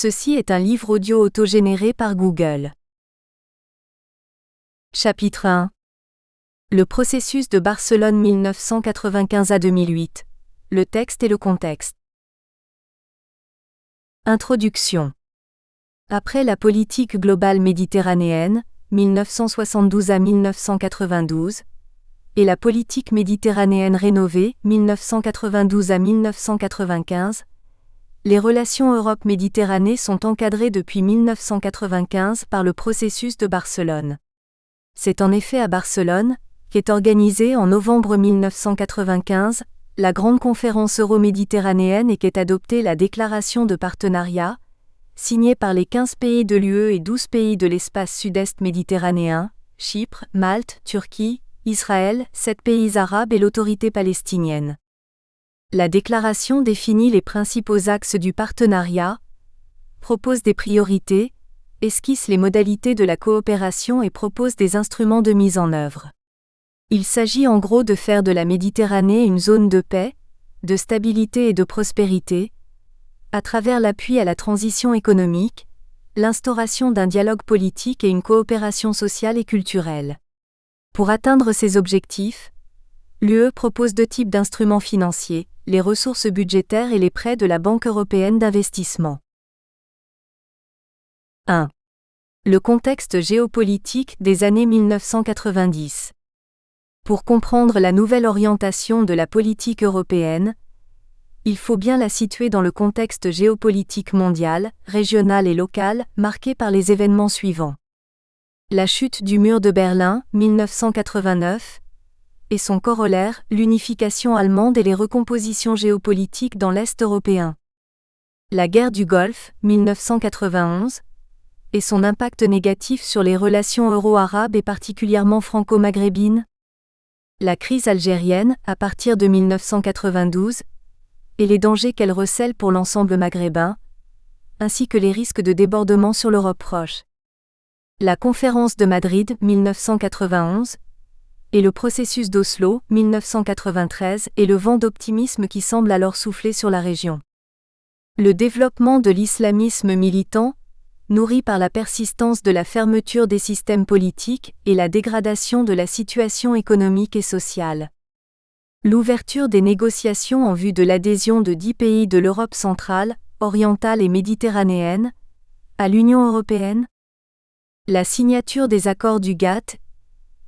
Ceci est un livre audio autogénéré par Google. Chapitre 1. Le processus de Barcelone 1995 à 2008. Le texte et le contexte. Introduction. Après la politique globale méditerranéenne, 1972 à 1992, et la politique méditerranéenne rénovée, 1992 à 1995, les relations Europe-Méditerranée sont encadrées depuis 1995 par le processus de Barcelone. C'est en effet à Barcelone qu'est organisée en novembre 1995 la grande conférence euro-méditerranéenne et qu'est adoptée la déclaration de partenariat, signée par les 15 pays de l'UE et 12 pays de l'espace sud-est méditerranéen, Chypre, Malte, Turquie, Israël, 7 pays arabes et l'autorité palestinienne. La déclaration définit les principaux axes du partenariat, propose des priorités, esquisse les modalités de la coopération et propose des instruments de mise en œuvre. Il s'agit en gros de faire de la Méditerranée une zone de paix, de stabilité et de prospérité, à travers l'appui à la transition économique, l'instauration d'un dialogue politique et une coopération sociale et culturelle. Pour atteindre ces objectifs, l'UE propose 2 types d'instruments financiers, les ressources budgétaires et les prêts de la Banque européenne d'investissement. 1. Le contexte géopolitique des années 1990. Pour comprendre la nouvelle orientation de la politique européenne, il faut bien la situer dans le contexte géopolitique mondial, régional et local, marqué par les événements suivants. La chute du mur de Berlin, 1989, et son corollaire, l'unification allemande et les recompositions géopolitiques dans l'Est européen. La guerre du Golfe, 1991, et son impact négatif sur les relations euro-arabes et particulièrement franco-maghrébines. La crise algérienne, à partir de 1992, et les dangers qu'elle recèle pour l'ensemble maghrébin, ainsi que les risques de débordement sur l'Europe proche. La conférence de Madrid, 1991, et le processus d'Oslo, 1993, et le vent d'optimisme qui semble alors souffler sur la région. Le développement de l'islamisme militant, nourri par la persistance de la fermeture des systèmes politiques et la dégradation de la situation économique et sociale. L'ouverture des négociations en vue de l'adhésion de 10 pays de l'Europe centrale, orientale et méditerranéenne à l'Union européenne. La signature des accords du GATT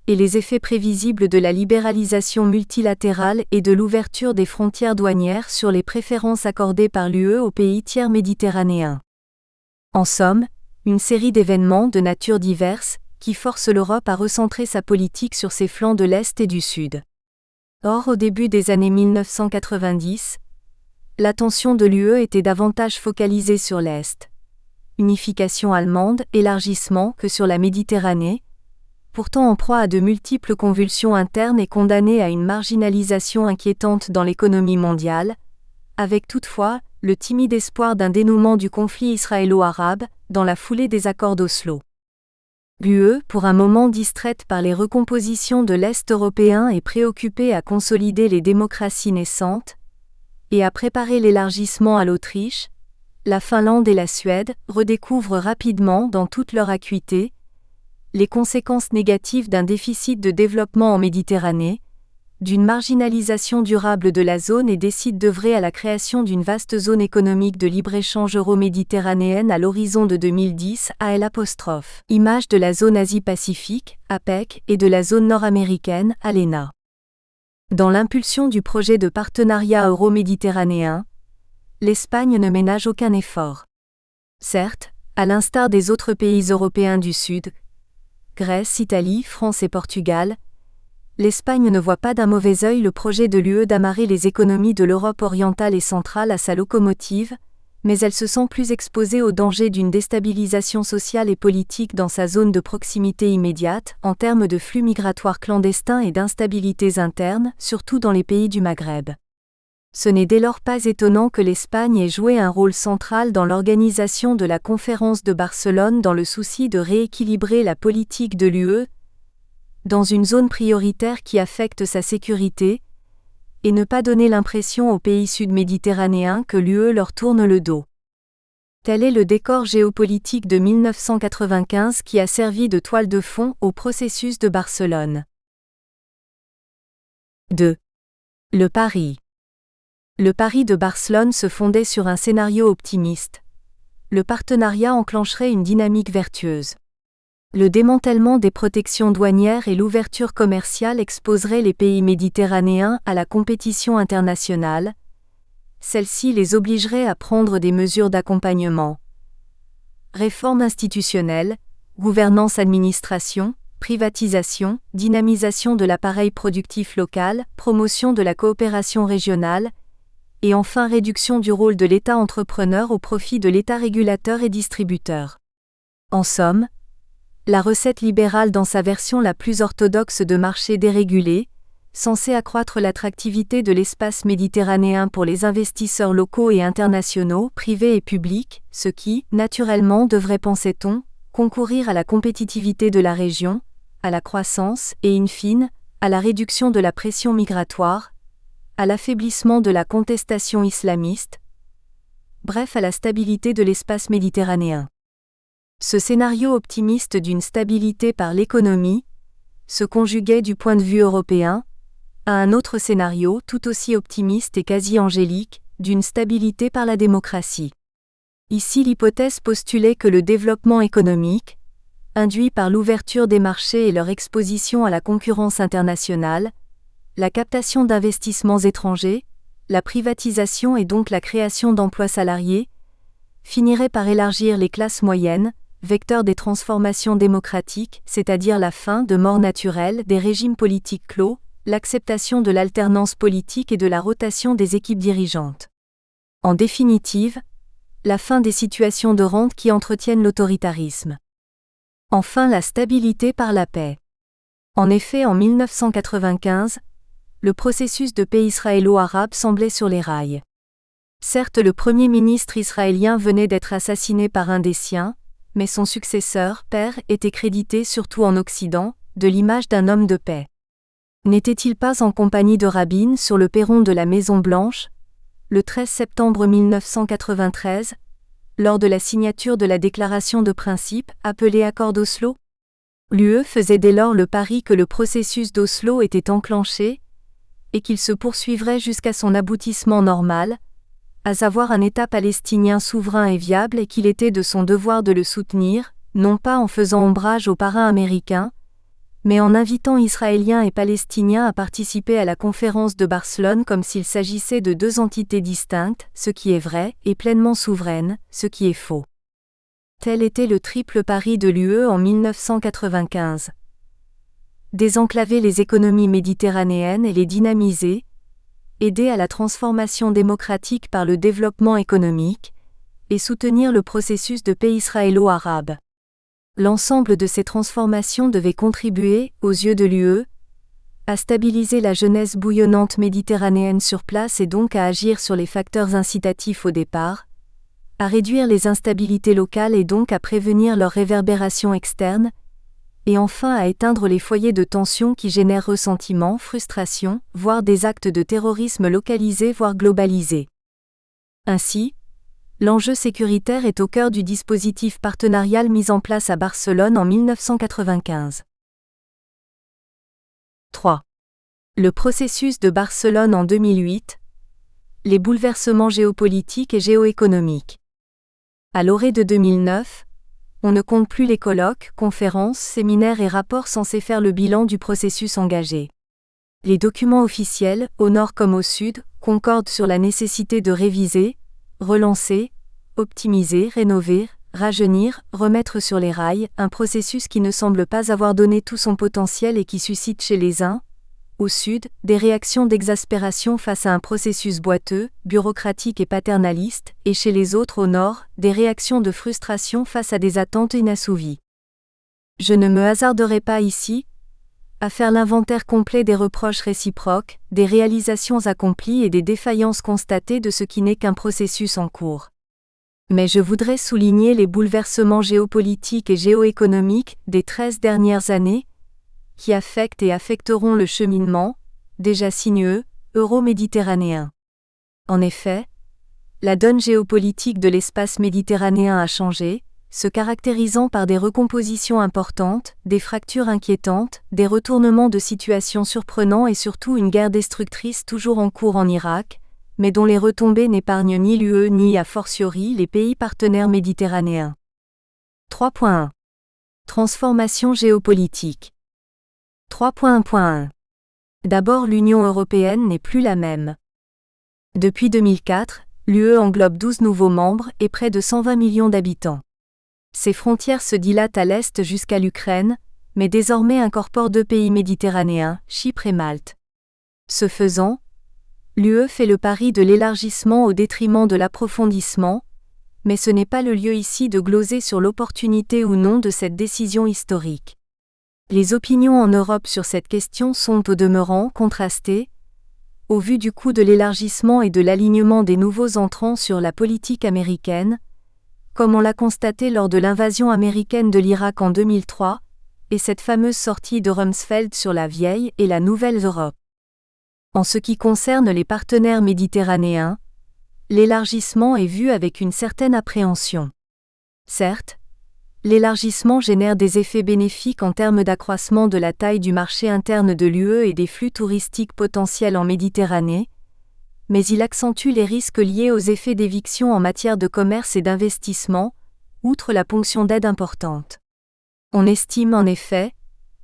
et les effets prévisibles de la libéralisation multilatérale et de l'ouverture des frontières douanières sur les préférences accordées par l'UE aux pays tiers méditerranéens. En somme, une série d'événements de nature diverse qui forcent l'Europe à recentrer sa politique sur ses flancs de l'Est et du Sud. Or, au début des années 1990, l'attention de l'UE était davantage focalisée sur l'Est. Unification allemande, élargissement que sur la Méditerranée, pourtant en proie à de multiples convulsions internes et condamnée à une marginalisation inquiétante dans l'économie mondiale, avec toutefois le timide espoir d'un dénouement du conflit israélo-arabe dans la foulée des accords d'Oslo. L'UE, pour un moment distraite par les recompositions de l'Est européen et préoccupée à consolider les démocraties naissantes, et à préparer l'élargissement à l'Autriche, la Finlande et la Suède redécouvrent rapidement dans toute leur acuité les conséquences négatives d'un déficit de développement en Méditerranée, d'une marginalisation durable de la zone et décide d'œuvrer à la création d'une vaste zone économique de libre-échange euro-méditerranéenne à l'horizon de 2010 image de la zone Asie-Pacifique, APEC, et de la zone nord-américaine, ALENA. Dans l'impulsion du projet de partenariat euro-méditerranéen, l'Espagne ne ménage aucun effort. Certes, à l'instar des autres pays européens du Sud, Grèce, Italie, France et Portugal, l'Espagne ne voit pas d'un mauvais œil le projet de l'UE d'amarrer les économies de l'Europe orientale et centrale à sa locomotive, mais elle se sent plus exposée au danger d'une déstabilisation sociale et politique dans sa zone de proximité immédiate, en termes de flux migratoires clandestins et d'instabilités internes, surtout dans les pays du Maghreb. Ce n'est dès lors pas étonnant que l'Espagne ait joué un rôle central dans l'organisation de la conférence de Barcelone dans le souci de rééquilibrer la politique de l'UE dans une zone prioritaire qui affecte sa sécurité, et ne pas donner l'impression aux pays sud-méditerranéens que l'UE leur tourne le dos. Tel est le décor géopolitique de 1995 qui a servi de toile de fond au processus de Barcelone. 2. Le pari. Le pari de Barcelone se fondait sur un scénario optimiste. Le partenariat enclencherait une dynamique vertueuse. Le démantèlement des protections douanières et l'ouverture commerciale exposeraient les pays méditerranéens à la compétition internationale. Celle-ci les obligerait à prendre des mesures d'accompagnement. Réforme institutionnelle, gouvernance-administration, privatisation, dynamisation de l'appareil productif local, promotion de la coopération régionale, et enfin réduction du rôle de l'État entrepreneur au profit de l'État régulateur et distributeur. En somme, la recette libérale dans sa version la plus orthodoxe de marché dérégulé, censée accroître l'attractivité de l'espace méditerranéen pour les investisseurs locaux et internationaux, privés et publics, ce qui, naturellement devrait, pensait-on, concourir à la compétitivité de la région, à la croissance et, in fine, à la réduction de la pression migratoire, à l'affaiblissement de la contestation islamiste, bref à la stabilité de l'espace méditerranéen. Ce scénario optimiste d'une stabilité par l'économie se conjuguait du point de vue européen à un autre scénario tout aussi optimiste et quasi angélique, d'une stabilité par la démocratie. Ici l'hypothèse postulait que le développement économique, induit par l'ouverture des marchés et leur exposition à la concurrence internationale, la captation d'investissements étrangers, la privatisation et donc la création d'emplois salariés, finirait par élargir les classes moyennes, vecteur des transformations démocratiques, c'est-à-dire la fin de mort naturelle des régimes politiques clos, l'acceptation de l'alternance politique et de la rotation des équipes dirigeantes. En définitive, la fin des situations de rente qui entretiennent l'autoritarisme. Enfin, la stabilité par la paix. En effet, en 1995, le processus de paix israélo-arabe semblait sur les rails. Certes, le premier ministre israélien venait d'être assassiné par un des siens, mais son successeur, père, était crédité surtout en Occident, de l'image d'un homme de paix. N'était-il pas en compagnie de Rabin sur le perron de la Maison-Blanche, le 13 septembre 1993, lors de la signature de la déclaration de principe, appelée accord d'Oslo? L'UE faisait dès lors le pari que le processus d'Oslo était enclenché, et qu'il se poursuivrait jusqu'à son aboutissement normal, à savoir un État palestinien souverain et viable et qu'il était de son devoir de le soutenir, non pas en faisant ombrage aux parrains américains, mais en invitant Israéliens et Palestiniens à participer à la conférence de Barcelone comme s'il s'agissait de deux entités distinctes, ce qui est vrai, et pleinement souveraines, ce qui est faux. Tel était le triple pari de l'UE en 1995. Désenclaver les économies méditerranéennes et les dynamiser, aider à la transformation démocratique par le développement économique, et soutenir le processus de paix israélo-arabe. L'ensemble de ces transformations devait contribuer, aux yeux de l'UE, à stabiliser la jeunesse bouillonnante méditerranéenne sur place et donc à agir sur les facteurs incitatifs au départ, à réduire les instabilités locales et donc à prévenir leur réverbération externe, et enfin à éteindre les foyers de tension qui génèrent ressentiment, frustration, voire des actes de terrorisme localisés voire globalisés. Ainsi, l'enjeu sécuritaire est au cœur du dispositif partenarial mis en place à Barcelone en 1995. 3. Le processus de Barcelone en 2008. Les bouleversements géopolitiques et géoéconomiques. À l'orée de 2009, on ne compte plus les colloques, conférences, séminaires et rapports censés faire le bilan du processus engagé. Les documents officiels, au nord comme au sud, concordent sur la nécessité de réviser, relancer, optimiser, rénover, rajeunir, remettre sur les rails, un processus qui ne semble pas avoir donné tout son potentiel et qui suscite chez les uns, au sud, des réactions d'exaspération face à un processus boiteux, bureaucratique et paternaliste, et chez les autres au nord, des réactions de frustration face à des attentes inassouvies. Je ne me hasarderai pas ici à faire l'inventaire complet des reproches réciproques, des réalisations accomplies et des défaillances constatées de ce qui n'est qu'un processus en cours. Mais je voudrais souligner les bouleversements géopolitiques et géoéconomiques des 13 dernières années, qui affectent et affecteront le cheminement, déjà sinueux, euro-méditerranéen. En effet, La donne géopolitique de l'espace méditerranéen a changé, se caractérisant par des recompositions importantes, des fractures inquiétantes, des retournements de situation surprenants et surtout une guerre destructrice toujours en cours en Irak, mais dont les retombées n'épargnent ni l'UE ni a fortiori les pays partenaires méditerranéens. 3.1. Transformation géopolitique. 3.1.1. D'abord, l'Union européenne n'est plus la même. Depuis 2004, l'UE englobe 12 nouveaux membres et près de 120 millions d'habitants. Ses frontières se dilatent à l'est jusqu'à l'Ukraine, mais désormais incorporent 2 pays méditerranéens, Chypre et Malte. Ce faisant, l'UE fait le pari de l'élargissement au détriment de l'approfondissement, mais ce n'est pas le lieu ici de gloser sur l'opportunité ou non de cette décision historique. Les opinions en Europe sur cette question sont au demeurant contrastées, au vu du coût de l'élargissement et de l'alignement des nouveaux entrants sur la politique américaine, comme on l'a constaté lors de l'invasion américaine de l'Irak en 2003, et cette fameuse sortie de Rumsfeld sur la vieille et la nouvelle Europe. En ce qui concerne les partenaires méditerranéens, l'élargissement est vu avec une certaine appréhension. Certes, l'élargissement génère des effets bénéfiques en termes d'accroissement de la taille du marché interne de l'UE et des flux touristiques potentiels en Méditerranée, mais il accentue les risques liés aux effets d'éviction en matière de commerce et d'investissement, outre la ponction d'aides importantes. On estime en effet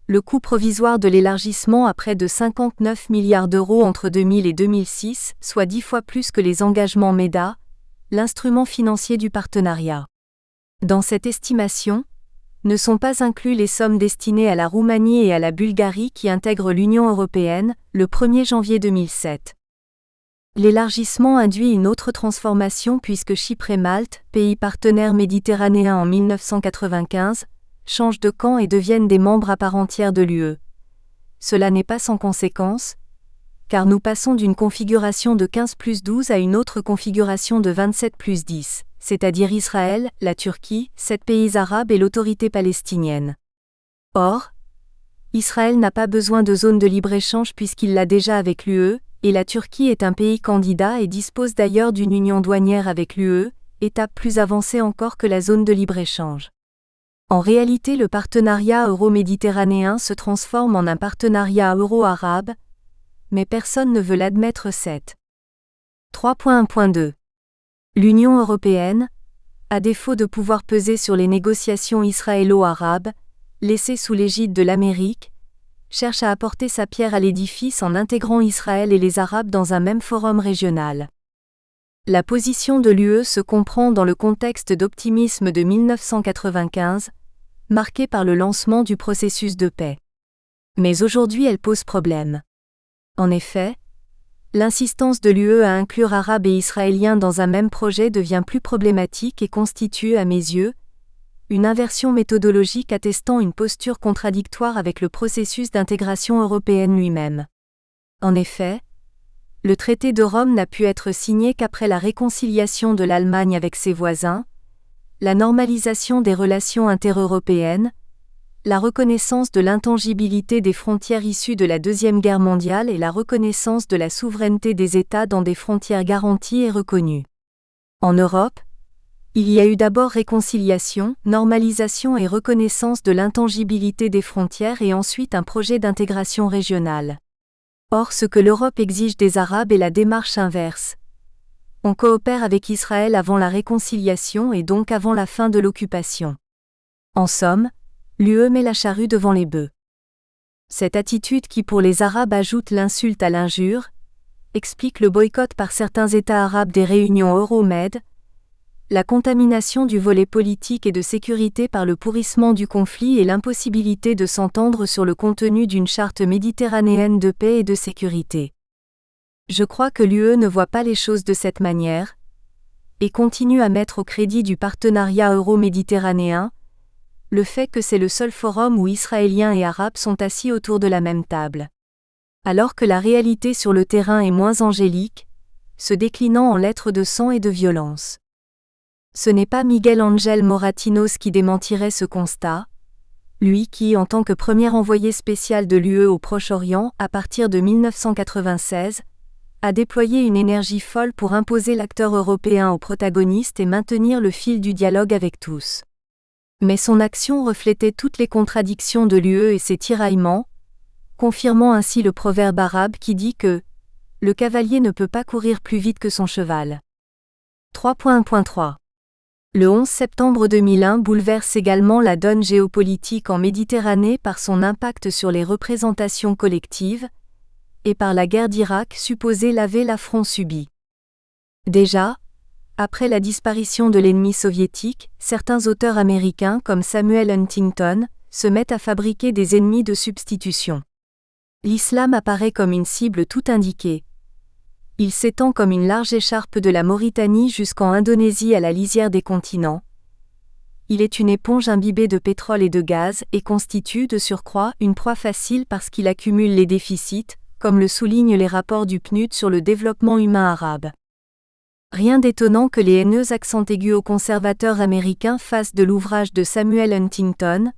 le coût provisoire de l'élargissement à près de 59 milliards d'euros entre 2000 et 2006, soit 10 fois plus que les engagements MEDA, l'instrument financier du partenariat. Dans cette estimation, ne sont pas inclus les sommes destinées à la Roumanie et à la Bulgarie qui intègrent l'Union européenne, le 1er janvier 2007. L'élargissement induit une autre transformation puisque Chypre et Malte, pays partenaires méditerranéens en 1995, changent de camp et deviennent des membres à part entière de l'UE. Cela n'est pas sans conséquence, car nous passons d'une configuration de 15+12 à une autre configuration de 27+10, c'est-à-dire Israël, la Turquie, 7 pays arabes et l'autorité palestinienne. Or, Israël n'a pas besoin de zone de libre-échange puisqu'il l'a déjà avec l'UE, et la Turquie est un pays candidat et dispose d'ailleurs d'une union douanière avec l'UE, étape plus avancée encore que la zone de libre-échange. En réalité, le partenariat euro-méditerranéen se transforme en un partenariat euro-arabe, mais personne ne veut l'admettre. 3.1.2. L'Union européenne, à défaut de pouvoir peser sur les négociations israélo-arabes, laissées sous l'égide de l'Amérique, cherche à apporter sa pierre à l'édifice en intégrant Israël et les Arabes dans un même forum régional. La position de l'UE se comprend dans le contexte d'optimisme de 1995, marqué par le lancement du processus de paix. Mais aujourd'hui elle pose problème. En effet, l'insistance de l'UE à inclure Arabes et Israéliens dans un même projet devient plus problématique et constitue, à mes yeux, une inversion méthodologique attestant une posture contradictoire avec le processus d'intégration européenne lui-même. En effet, le traité de Rome n'a pu être signé qu'après la réconciliation de l'Allemagne avec ses voisins, la normalisation des relations intereuropéennes, la reconnaissance de l'intangibilité des frontières issues de la Deuxième Guerre mondiale et la reconnaissance de la souveraineté des États dans des frontières garanties et reconnues. En Europe, il y a eu d'abord réconciliation, normalisation et reconnaissance de l'intangibilité des frontières et ensuite un projet d'intégration régionale. Or, ce que l'Europe exige des Arabes est la démarche inverse. On coopère avec Israël avant la réconciliation et donc avant la fin de l'occupation. En somme, l'UE met la charrue devant les bœufs. Cette attitude qui pour les Arabes ajoute l'insulte à l'injure, explique le boycott par certains États arabes des réunions Euromed, la contamination du volet politique et de sécurité par le pourrissement du conflit et l'impossibilité de s'entendre sur le contenu d'une charte méditerranéenne de paix et de sécurité. Je crois que l'UE ne voit pas les choses de cette manière, et continue à mettre au crédit du partenariat euro-méditerranéen, le fait que c'est le seul forum où Israéliens et Arabes sont assis autour de la même table. Alors que la réalité sur le terrain est moins angélique, se déclinant en lettres de sang et de violence. Ce n'est pas Miguel Ángel Moratinos qui démentirait ce constat, lui qui, en tant que premier envoyé spécial de l'UE au Proche-Orient à partir de 1996, a déployé une énergie folle pour imposer l'acteur européen aux protagonistes et maintenir le fil du dialogue avec tous. Mais son action reflétait toutes les contradictions de l'UE et ses tiraillements, confirmant ainsi le proverbe arabe qui dit que « le cavalier ne peut pas courir plus vite que son cheval ». 3.1.3 Le 11 septembre 2001 bouleverse également la donne géopolitique en Méditerranée par son impact sur les représentations collectives, et par la guerre d'Irak supposée laver l'affront subi. Déjà, après la disparition de l'ennemi soviétique, certains auteurs américains comme Samuel Huntington se mettent à fabriquer des ennemis de substitution. L'islam apparaît comme une cible tout indiquée. Il s'étend comme une large écharpe de la Mauritanie jusqu'en Indonésie à la lisière des continents. Il est une éponge imbibée de pétrole et de gaz et constitue de surcroît une proie facile parce qu'il accumule les déficits, comme le soulignent les rapports du PNUD sur le développement humain arabe. Rien d'étonnant que les haineux accents aigus aux conservateurs américains fassent de l'ouvrage de Samuel Huntington,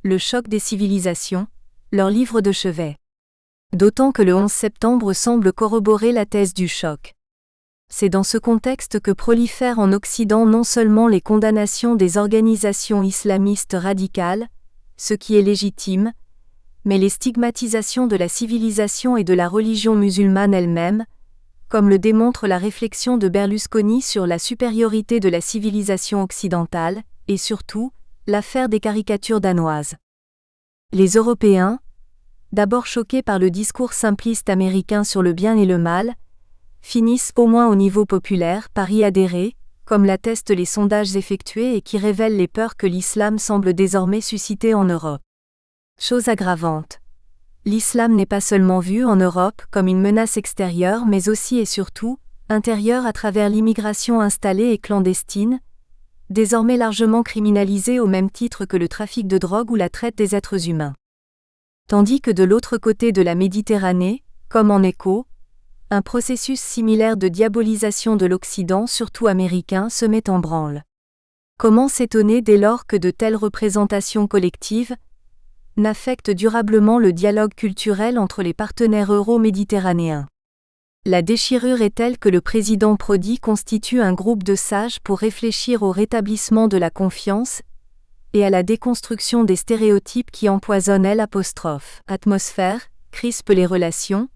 Le choc des civilisations, leur livre de chevet. D'autant que le 11 septembre semble corroborer la thèse du choc. C'est dans ce contexte que prolifèrent en Occident non seulement les condamnations des organisations islamistes radicales, ce qui est légitime, mais les stigmatisations de la civilisation et de la religion musulmane elle-même, comme le démontre la réflexion de Berlusconi sur la supériorité de la civilisation occidentale, et surtout, l'affaire des caricatures danoises. Les Européens, d'abord choqués par le discours simpliste américain sur le bien et le mal, finissent au moins au niveau populaire par y adhérer, comme l'attestent les sondages effectués et qui révèlent les peurs que l'islam semble désormais susciter en Europe. Chose aggravante. L'islam n'est pas seulement vu en Europe comme une menace extérieure mais aussi et surtout, intérieure à travers l'immigration installée et clandestine, désormais largement criminalisée au même titre que le trafic de drogue ou la traite des êtres humains. Tandis que de l'autre côté de la Méditerranée, comme en écho, un processus similaire de diabolisation de l'Occident, surtout américain, se met en branle. Comment s'étonner dès lors que de telles représentations collectives n'affectent durablement le dialogue culturel entre les partenaires euro-méditerranéens? La déchirure est telle que le président Prodi constitue un groupe de sages pour réfléchir au rétablissement de la confiance et à la déconstruction des stéréotypes qui empoisonnent l'atmosphère, crispent les relations,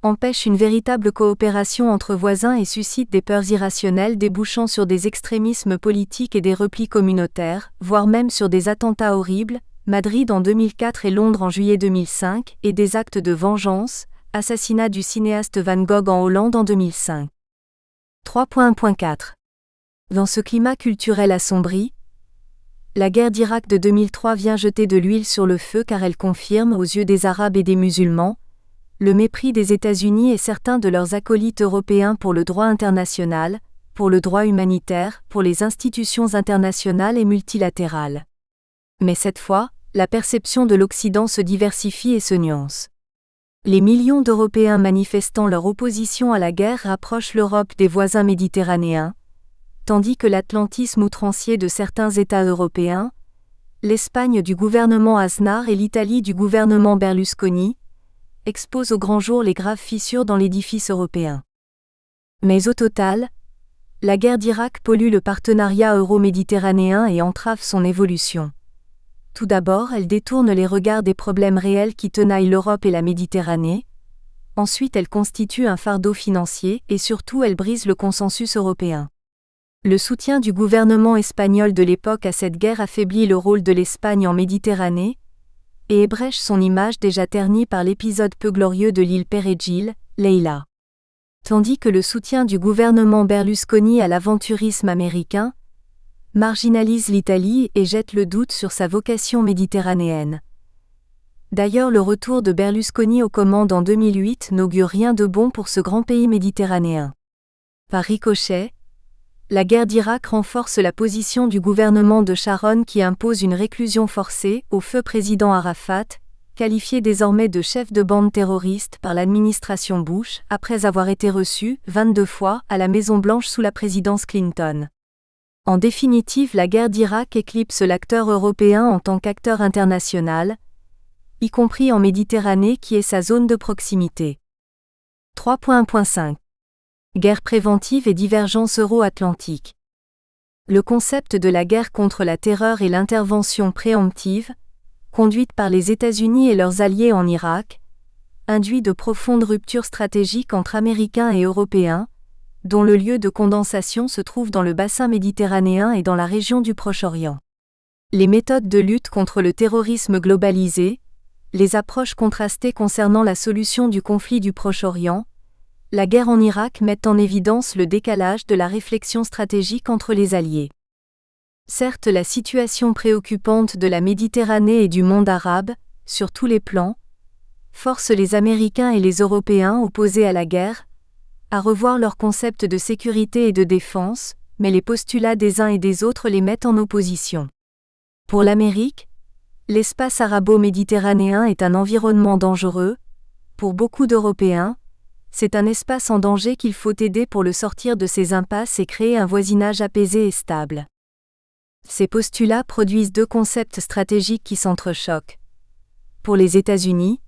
empêchent une véritable coopération entre voisins et suscitent des peurs irrationnelles débouchant sur des extrémismes politiques et des replis communautaires, voire même sur des attentats horribles, Madrid en 2004 et Londres en juillet 2005, et des actes de vengeance, assassinat du cinéaste Van Gogh en Hollande en 2005. 3.1.4 Dans ce climat culturel assombri, la guerre d'Irak de 2003 vient jeter de l'huile sur le feu car elle confirme, aux yeux des Arabes et des musulmans, le mépris des États-Unis et certains de leurs acolytes européens pour le droit international, pour le droit humanitaire, pour les institutions internationales et multilatérales. Mais cette fois, la perception de l'Occident se diversifie et se nuance. Les millions d'Européens manifestant leur opposition à la guerre rapprochent l'Europe des voisins méditerranéens, tandis que l'atlantisme outrancier de certains États européens, l'Espagne du gouvernement Aznar et l'Italie du gouvernement Berlusconi, exposent au grand jour les graves fissures dans l'édifice européen. Mais au total, la guerre d'Irak pollue le partenariat euro-méditerranéen et entrave son évolution. Tout d'abord, elle détourne les regards des problèmes réels qui tenaillent l'Europe et la Méditerranée. Ensuite, elle constitue un fardeau financier et surtout, elle brise le consensus européen. Le soutien du gouvernement espagnol de l'époque à cette guerre affaiblit le rôle de l'Espagne en Méditerranée et ébrèche son image déjà ternie par l'épisode peu glorieux de l'île Perejil, Leila. Tandis que le soutien du gouvernement Berlusconi à l'aventurisme américain marginalise l'Italie et jette le doute sur sa vocation méditerranéenne. D'ailleurs, le retour de Berlusconi aux commandes en 2008 n'augure rien de bon pour ce grand pays méditerranéen. Par ricochet, la guerre d'Irak renforce la position du gouvernement de Sharon qui impose une réclusion forcée au feu président Arafat, qualifié désormais de chef de bande terroriste par l'administration Bush, après avoir été reçu 22 fois à la Maison-Blanche sous la présidence Clinton. En définitive, la guerre d'Irak éclipse l'acteur européen en tant qu'acteur international, y compris en Méditerranée qui est sa zone de proximité. 3.1.5 Guerre préventive et divergence euro-atlantique. Le concept de la guerre contre la terreur et l'intervention préemptive, conduite par les États-Unis et leurs alliés en Irak, induit de profondes ruptures stratégiques entre Américains et Européens, dont le lieu de condensation se trouve dans le bassin méditerranéen et dans la région du Proche-Orient. Les méthodes de lutte contre le terrorisme globalisé, les approches contrastées concernant la solution du conflit du Proche-Orient, la guerre en Irak mettent en évidence le décalage de la réflexion stratégique entre les alliés. Certes, la situation préoccupante de la Méditerranée et du monde arabe, sur tous les plans, force les Américains et les Européens opposés à la guerre à revoir leur concept de sécurité et de défense, mais les postulats des uns et des autres les mettent en opposition. Pour l'Amérique, l'espace arabo-méditerranéen est un environnement dangereux. Pour beaucoup d'Européens, c'est un espace en danger qu'il faut aider pour le sortir de ses impasses et créer un voisinage apaisé et stable. Ces postulats produisent deux concepts stratégiques qui s'entrechoquent. Pour les États-Unis,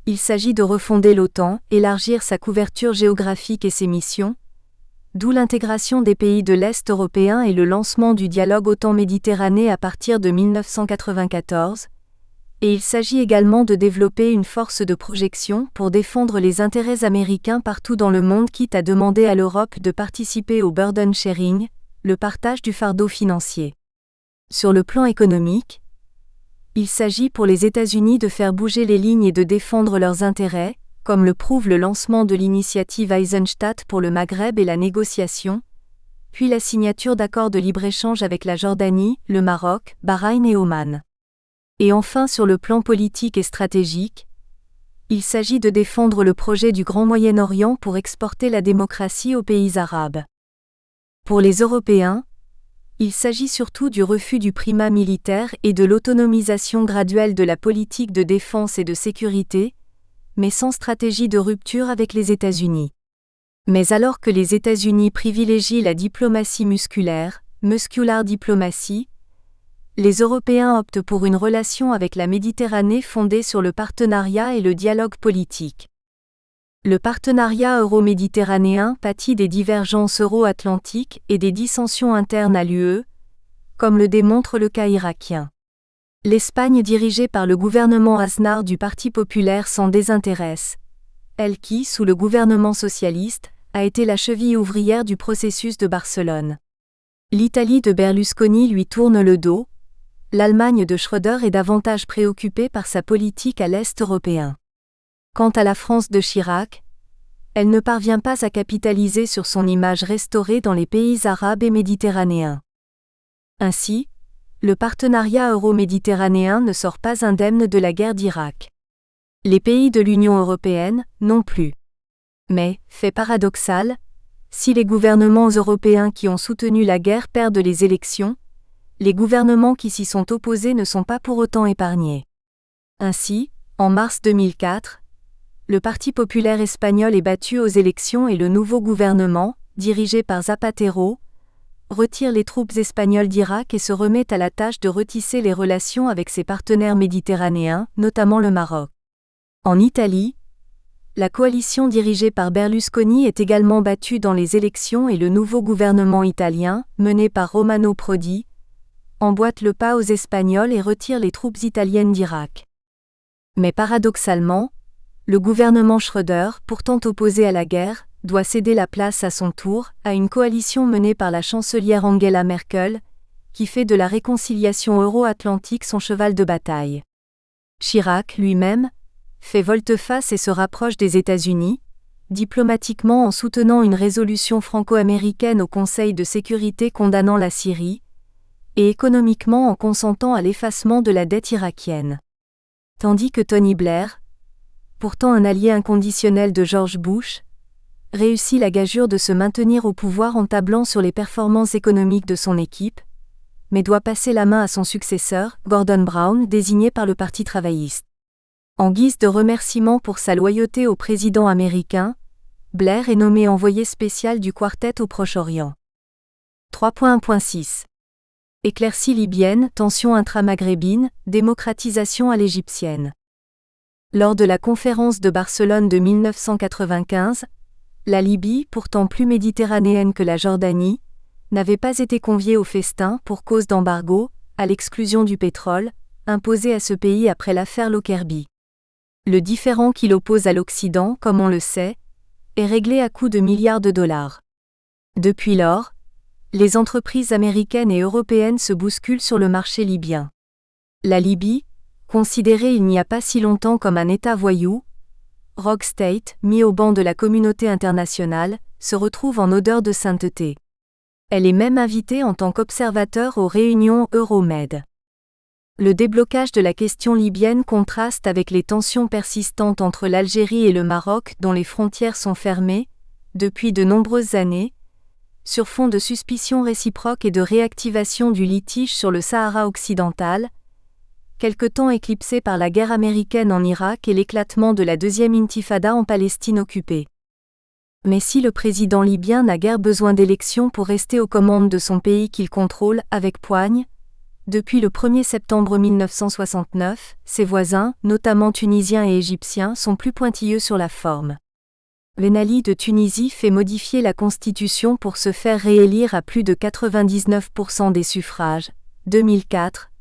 il s'agit de refonder l'OTAN, élargir sa couverture géographique et ses missions, d'où l'intégration des pays de l'Est européen et le lancement du dialogue OTAN-Méditerranée à partir de 1994, et il s'agit également de développer une force de projection pour défendre les intérêts américains partout dans le monde, quitte à demander à l'Europe de participer au burden sharing, le partage du fardeau financier. Sur le plan économique, il s'agit pour les États-Unis de faire bouger les lignes et de défendre leurs intérêts, comme le prouve le lancement de l'initiative Eisenstadt pour le Maghreb et la négociation, puis la signature d'accords de libre-échange avec la Jordanie, le Maroc, Bahreïn et Oman. Et enfin sur le plan politique et stratégique, il s'agit de défendre le projet du Grand Moyen-Orient pour exporter la démocratie aux pays arabes. Pour les Européens, il s'agit surtout du refus du primat militaire et de l'autonomisation graduelle de la politique de défense et de sécurité, mais sans stratégie de rupture avec les États-Unis. Mais alors que les États-Unis privilégient la diplomatie musculaire, muscular diplomacy, les Européens optent pour une relation avec la Méditerranée fondée sur le partenariat et le dialogue politique. Le partenariat euro-méditerranéen pâtit des divergences euro-atlantiques et des dissensions internes à l'UE, comme le démontre le cas irakien. L'Espagne dirigée par le gouvernement Aznar du Parti populaire s'en désintéresse, elle qui, sous le gouvernement socialiste, a été la cheville ouvrière du processus de Barcelone. L'Italie de Berlusconi lui tourne le dos, l'Allemagne de Schröder est davantage préoccupée par sa politique à l'Est européen. Quant à la France de Chirac, elle ne parvient pas à capitaliser sur son image restaurée dans les pays arabes et méditerranéens. Ainsi, le partenariat euro-méditerranéen ne sort pas indemne de la guerre d'Irak. Les pays de l'Union européenne, non plus. Mais, fait paradoxal, si les gouvernements européens qui ont soutenu la guerre perdent les élections, les gouvernements qui s'y sont opposés ne sont pas pour autant épargnés. Ainsi, en mars 2004, le Parti populaire espagnol est battu aux élections et le nouveau gouvernement, dirigé par Zapatero, retire les troupes espagnoles d'Irak et se remet à la tâche de retisser les relations avec ses partenaires méditerranéens, notamment le Maroc. En Italie, la coalition dirigée par Berlusconi est également battue dans les élections et le nouveau gouvernement italien, mené par Romano Prodi, emboîte le pas aux Espagnols et retire les troupes italiennes d'Irak. Mais paradoxalement, le gouvernement Schröder, pourtant opposé à la guerre, doit céder la place à son tour à une coalition menée par la chancelière Angela Merkel, qui fait de la réconciliation euro-atlantique son cheval de bataille. Chirac, lui-même, fait volte-face et se rapproche des États-Unis, diplomatiquement en soutenant une résolution franco-américaine au Conseil de sécurité condamnant la Syrie, et économiquement en consentant à l'effacement de la dette irakienne. Tandis que Tony Blair, pourtant un allié inconditionnel de George Bush, réussit la gageure de se maintenir au pouvoir en tablant sur les performances économiques de son équipe, mais doit passer la main à son successeur, Gordon Brown, désigné par le Parti travailliste. En guise de remerciement pour sa loyauté au président américain, Blair est nommé envoyé spécial du Quartet au Proche-Orient. 3.1.6 Éclaircie libyenne, tensions intra-maghrébines, démocratisation à l'égyptienne. Lors de la conférence de Barcelone de 1995, la Libye, pourtant plus méditerranéenne que la Jordanie, n'avait pas été conviée au festin pour cause d'embargo, à l'exclusion du pétrole, imposé à ce pays après l'affaire Lockerbie. Le différend qui l'oppose à l'Occident, comme on le sait, est réglé à coups de milliards de dollars. Depuis lors, les entreprises américaines et européennes se bousculent sur le marché libyen. La Libye, considérée il n'y a pas si longtemps comme un État voyou, Rogue State, mis au ban de la communauté internationale, se retrouve en odeur de sainteté. Elle est même invitée en tant qu'observateur aux réunions Euromed. Le déblocage de la question libyenne contraste avec les tensions persistantes entre l'Algérie et le Maroc dont les frontières sont fermées, depuis de nombreuses années, sur fond de suspicions réciproques et de réactivation du litige sur le Sahara occidental, quelque temps éclipsé par la guerre américaine en Irak et l'éclatement de la deuxième intifada en Palestine occupée. Mais si le président libyen n'a guère besoin d'élections pour rester aux commandes de son pays qu'il contrôle avec poigne, depuis le 1er septembre 1969, ses voisins, notamment tunisiens et égyptiens, sont plus pointilleux sur la forme. Ben Ali de Tunisie fait modifier la constitution pour se faire réélire à plus de 99% des suffrages, 2004,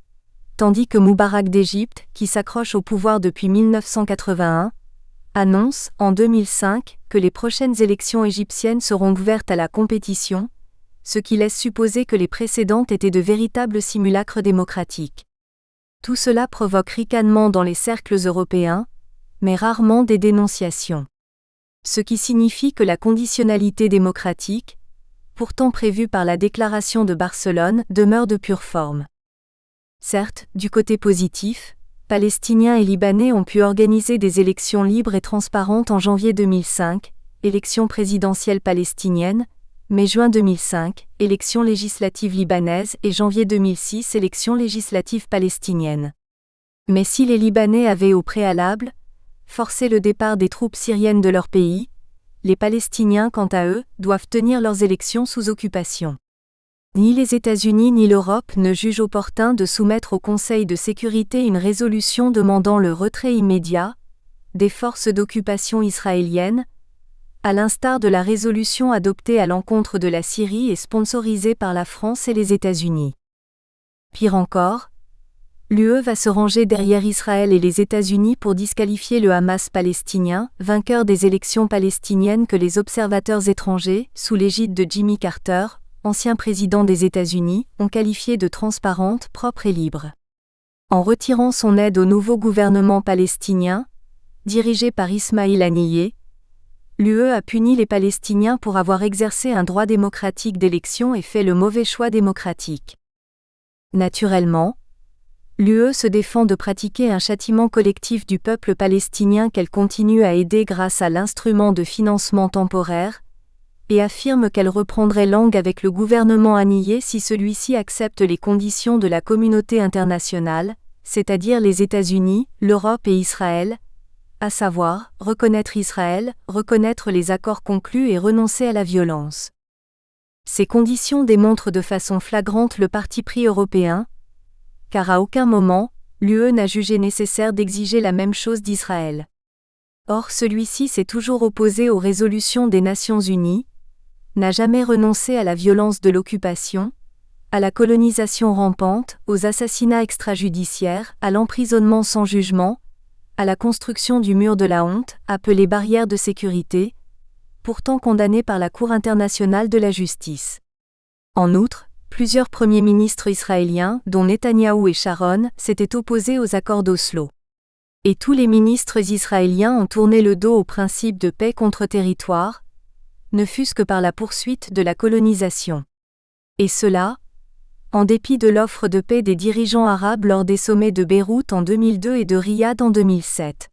tandis que Moubarak d'Égypte, qui s'accroche au pouvoir depuis 1981, annonce, en 2005, que les prochaines élections égyptiennes seront ouvertes à la compétition, ce qui laisse supposer que les précédentes étaient de véritables simulacres démocratiques. Tout cela provoque ricanement dans les cercles européens, mais rarement des dénonciations. Ce qui signifie que la conditionnalité démocratique, pourtant prévue par la déclaration de Barcelone, demeure de pure forme. Certes, du côté positif, Palestiniens et Libanais ont pu organiser des élections libres et transparentes en janvier 2005, élections présidentielles palestiniennes, mai-juin 2005, élections législatives libanaises et janvier 2006, élections législatives palestiniennes. Mais si les Libanais avaient au préalable forcé le départ des troupes syriennes de leur pays, les Palestiniens, quant à eux, doivent tenir leurs élections sous occupation. Ni les États-Unis ni l'Europe ne jugent opportun de soumettre au Conseil de sécurité une résolution demandant le retrait immédiat des forces d'occupation israéliennes, à l'instar de la résolution adoptée à l'encontre de la Syrie et sponsorisée par la France et les États-Unis. Pire encore, l'UE va se ranger derrière Israël et les États-Unis pour disqualifier le Hamas palestinien, vainqueur des élections palestiniennes que les observateurs étrangers, sous l'égide de Jimmy Carter, ancien président des États-Unis, ont qualifié de transparente, propre et libre. En retirant son aide au nouveau gouvernement palestinien, dirigé par Ismaïl Haniyeh, l'UE a puni les Palestiniens pour avoir exercé un droit démocratique d'élection et fait le mauvais choix démocratique. Naturellement, l'UE se défend de pratiquer un châtiment collectif du peuple palestinien qu'elle continue à aider grâce à l'instrument de financement temporaire, et affirme qu'elle reprendrait langue avec le gouvernement Haniyeh si celui-ci accepte les conditions de la communauté internationale, c'est-à-dire les États-Unis, l'Europe et Israël, à savoir, reconnaître Israël, reconnaître les accords conclus et renoncer à la violence. Ces conditions démontrent de façon flagrante le parti pris européen, car à aucun moment, l'UE n'a jugé nécessaire d'exiger la même chose d'Israël. Or celui-ci s'est toujours opposé aux résolutions des Nations Unies, n'a jamais renoncé à la violence de l'occupation, à la colonisation rampante, aux assassinats extrajudiciaires, à l'emprisonnement sans jugement, à la construction du mur de la honte, appelé barrière de sécurité, pourtant condamné par la Cour internationale de la justice. En outre, plusieurs premiers ministres israéliens, dont Netanyahou et Sharon, s'étaient opposés aux accords d'Oslo. Et tous les ministres israéliens ont tourné le dos au principe de paix contre territoire, ne fût-ce que par la poursuite de la colonisation. Et cela, en dépit de l'offre de paix des dirigeants arabes lors des sommets de Beyrouth en 2002 et de Riyad en 2007.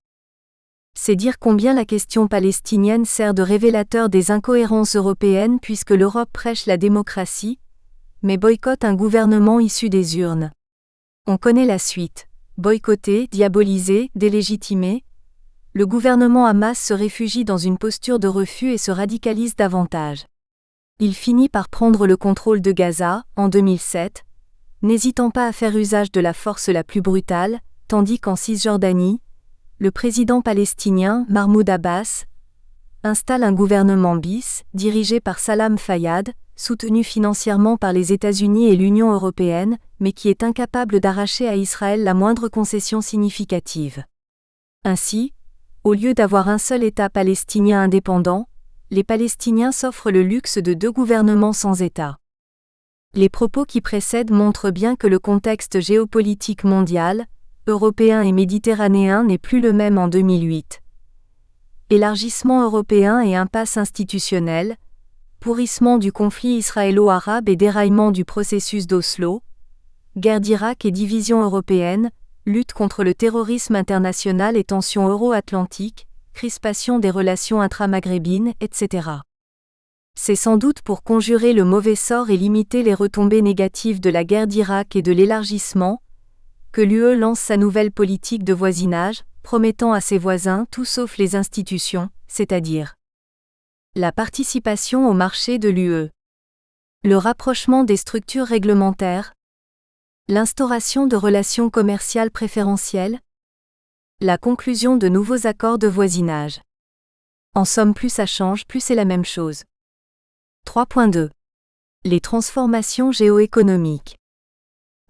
C'est dire combien la question palestinienne sert de révélateur des incohérences européennes puisque l'Europe prêche la démocratie, mais boycotte un gouvernement issu des urnes. On connaît la suite. Boycotté, diabolisé, délégitimé, le gouvernement Hamas se réfugie dans une posture de refus et se radicalise davantage. Il finit par prendre le contrôle de Gaza, en 2007, n'hésitant pas à faire usage de la force la plus brutale, tandis qu'en Cisjordanie, le président palestinien Mahmoud Abbas installe un gouvernement bis, dirigé par Salam Fayyad, soutenu financièrement par les États-Unis et l'Union européenne, mais qui est incapable d'arracher à Israël la moindre concession significative. Ainsi, au lieu d'avoir un seul État palestinien indépendant, les Palestiniens s'offrent le luxe de deux gouvernements sans État. Les propos qui précèdent montrent bien que le contexte géopolitique mondial, européen et méditerranéen n'est plus le même en 2008. Élargissement européen et impasse institutionnelle, pourrissement du conflit israélo-arabe et déraillement du processus d'Oslo, guerre d'Irak et division européenne, lutte contre le terrorisme international et tensions euro-atlantiques, crispation des relations intramaghrébines, etc. C'est sans doute pour conjurer le mauvais sort et limiter les retombées négatives de la guerre d'Irak et de l'élargissement, que l'UE lance sa nouvelle politique de voisinage, promettant à ses voisins tout sauf les institutions, c'est-à-dire la participation au marché de l'UE, le rapprochement des structures réglementaires, l'instauration de relations commerciales préférentielles, la conclusion de nouveaux accords de voisinage. En somme, plus ça change, plus c'est la même chose. 3.2. Les transformations géoéconomiques.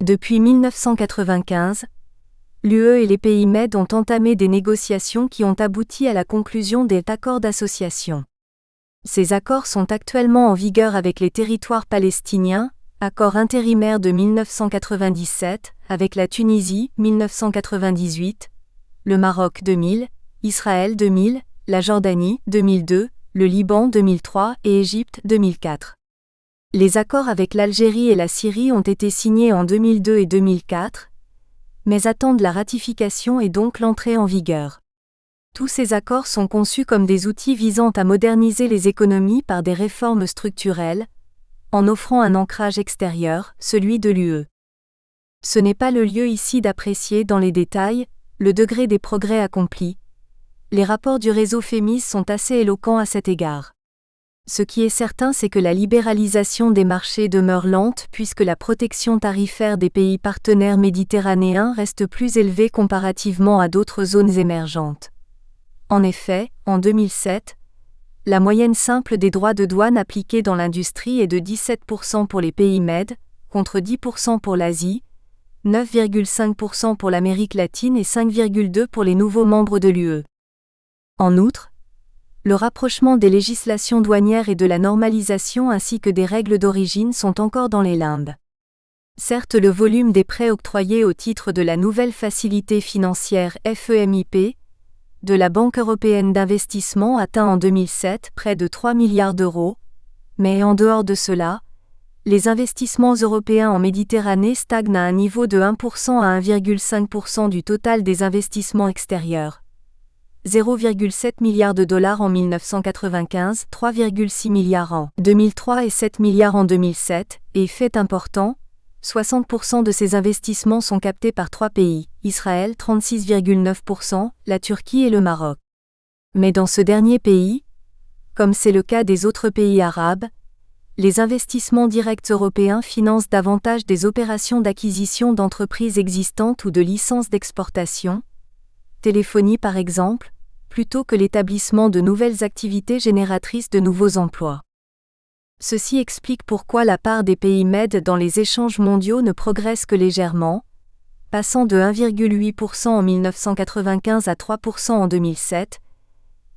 Depuis 1995, l'UE et les pays MED ont entamé des négociations qui ont abouti à la conclusion des accords d'association. Ces accords sont actuellement en vigueur avec les territoires palestiniens, accord intérimaire de 1997, avec la Tunisie, 1998, le Maroc 2000, Israël 2000, la Jordanie 2002, le Liban 2003 et Égypte 2004. Les accords avec l'Algérie et la Syrie ont été signés en 2002 et 2004, mais attendent la ratification et donc l'entrée en vigueur. Tous ces accords sont conçus comme des outils visant à moderniser les économies par des réformes structurelles, en offrant un ancrage extérieur, celui de l'UE. Ce n'est pas le lieu ici d'apprécier dans les détails le degré des progrès accomplis. Les rapports du réseau FEMIS sont assez éloquents à cet égard. Ce qui est certain, c'est que la libéralisation des marchés demeure lente puisque la protection tarifaire des pays partenaires méditerranéens reste plus élevée comparativement à d'autres zones émergentes. En effet, en 2007, la moyenne simple des droits de douane appliqués dans l'industrie est de 17% pour les pays MED, contre 10% pour l'Asie, 9,5% pour l'Amérique latine et 5,2% pour les nouveaux membres de l'UE. En outre, le rapprochement des législations douanières et de la normalisation ainsi que des règles d'origine sont encore dans les limbes. Certes, le volume des prêts octroyés au titre de la nouvelle facilité financière FEMIP, de la Banque européenne d'investissement atteint en 2007 près de 3 milliards d'euros, mais en dehors de cela, les investissements européens en Méditerranée stagnent à un niveau de 1% à 1,5% du total des investissements extérieurs. 0,7 milliards de dollars en 1995, 3,6 milliards en 2003 et 7 milliards en 2007, et fait important, 60% de ces investissements sont captés par trois pays, Israël 36,9%, la Turquie et le Maroc. Mais dans ce dernier pays, comme c'est le cas des autres pays arabes, les investissements directs européens financent davantage des opérations d'acquisition d'entreprises existantes ou de licences d'exportation, téléphonie par exemple, plutôt que l'établissement de nouvelles activités génératrices de nouveaux emplois. Ceci explique pourquoi la part des pays MED dans les échanges mondiaux ne progresse que légèrement, passant de 1,8% en 1995 à 3% en 2007,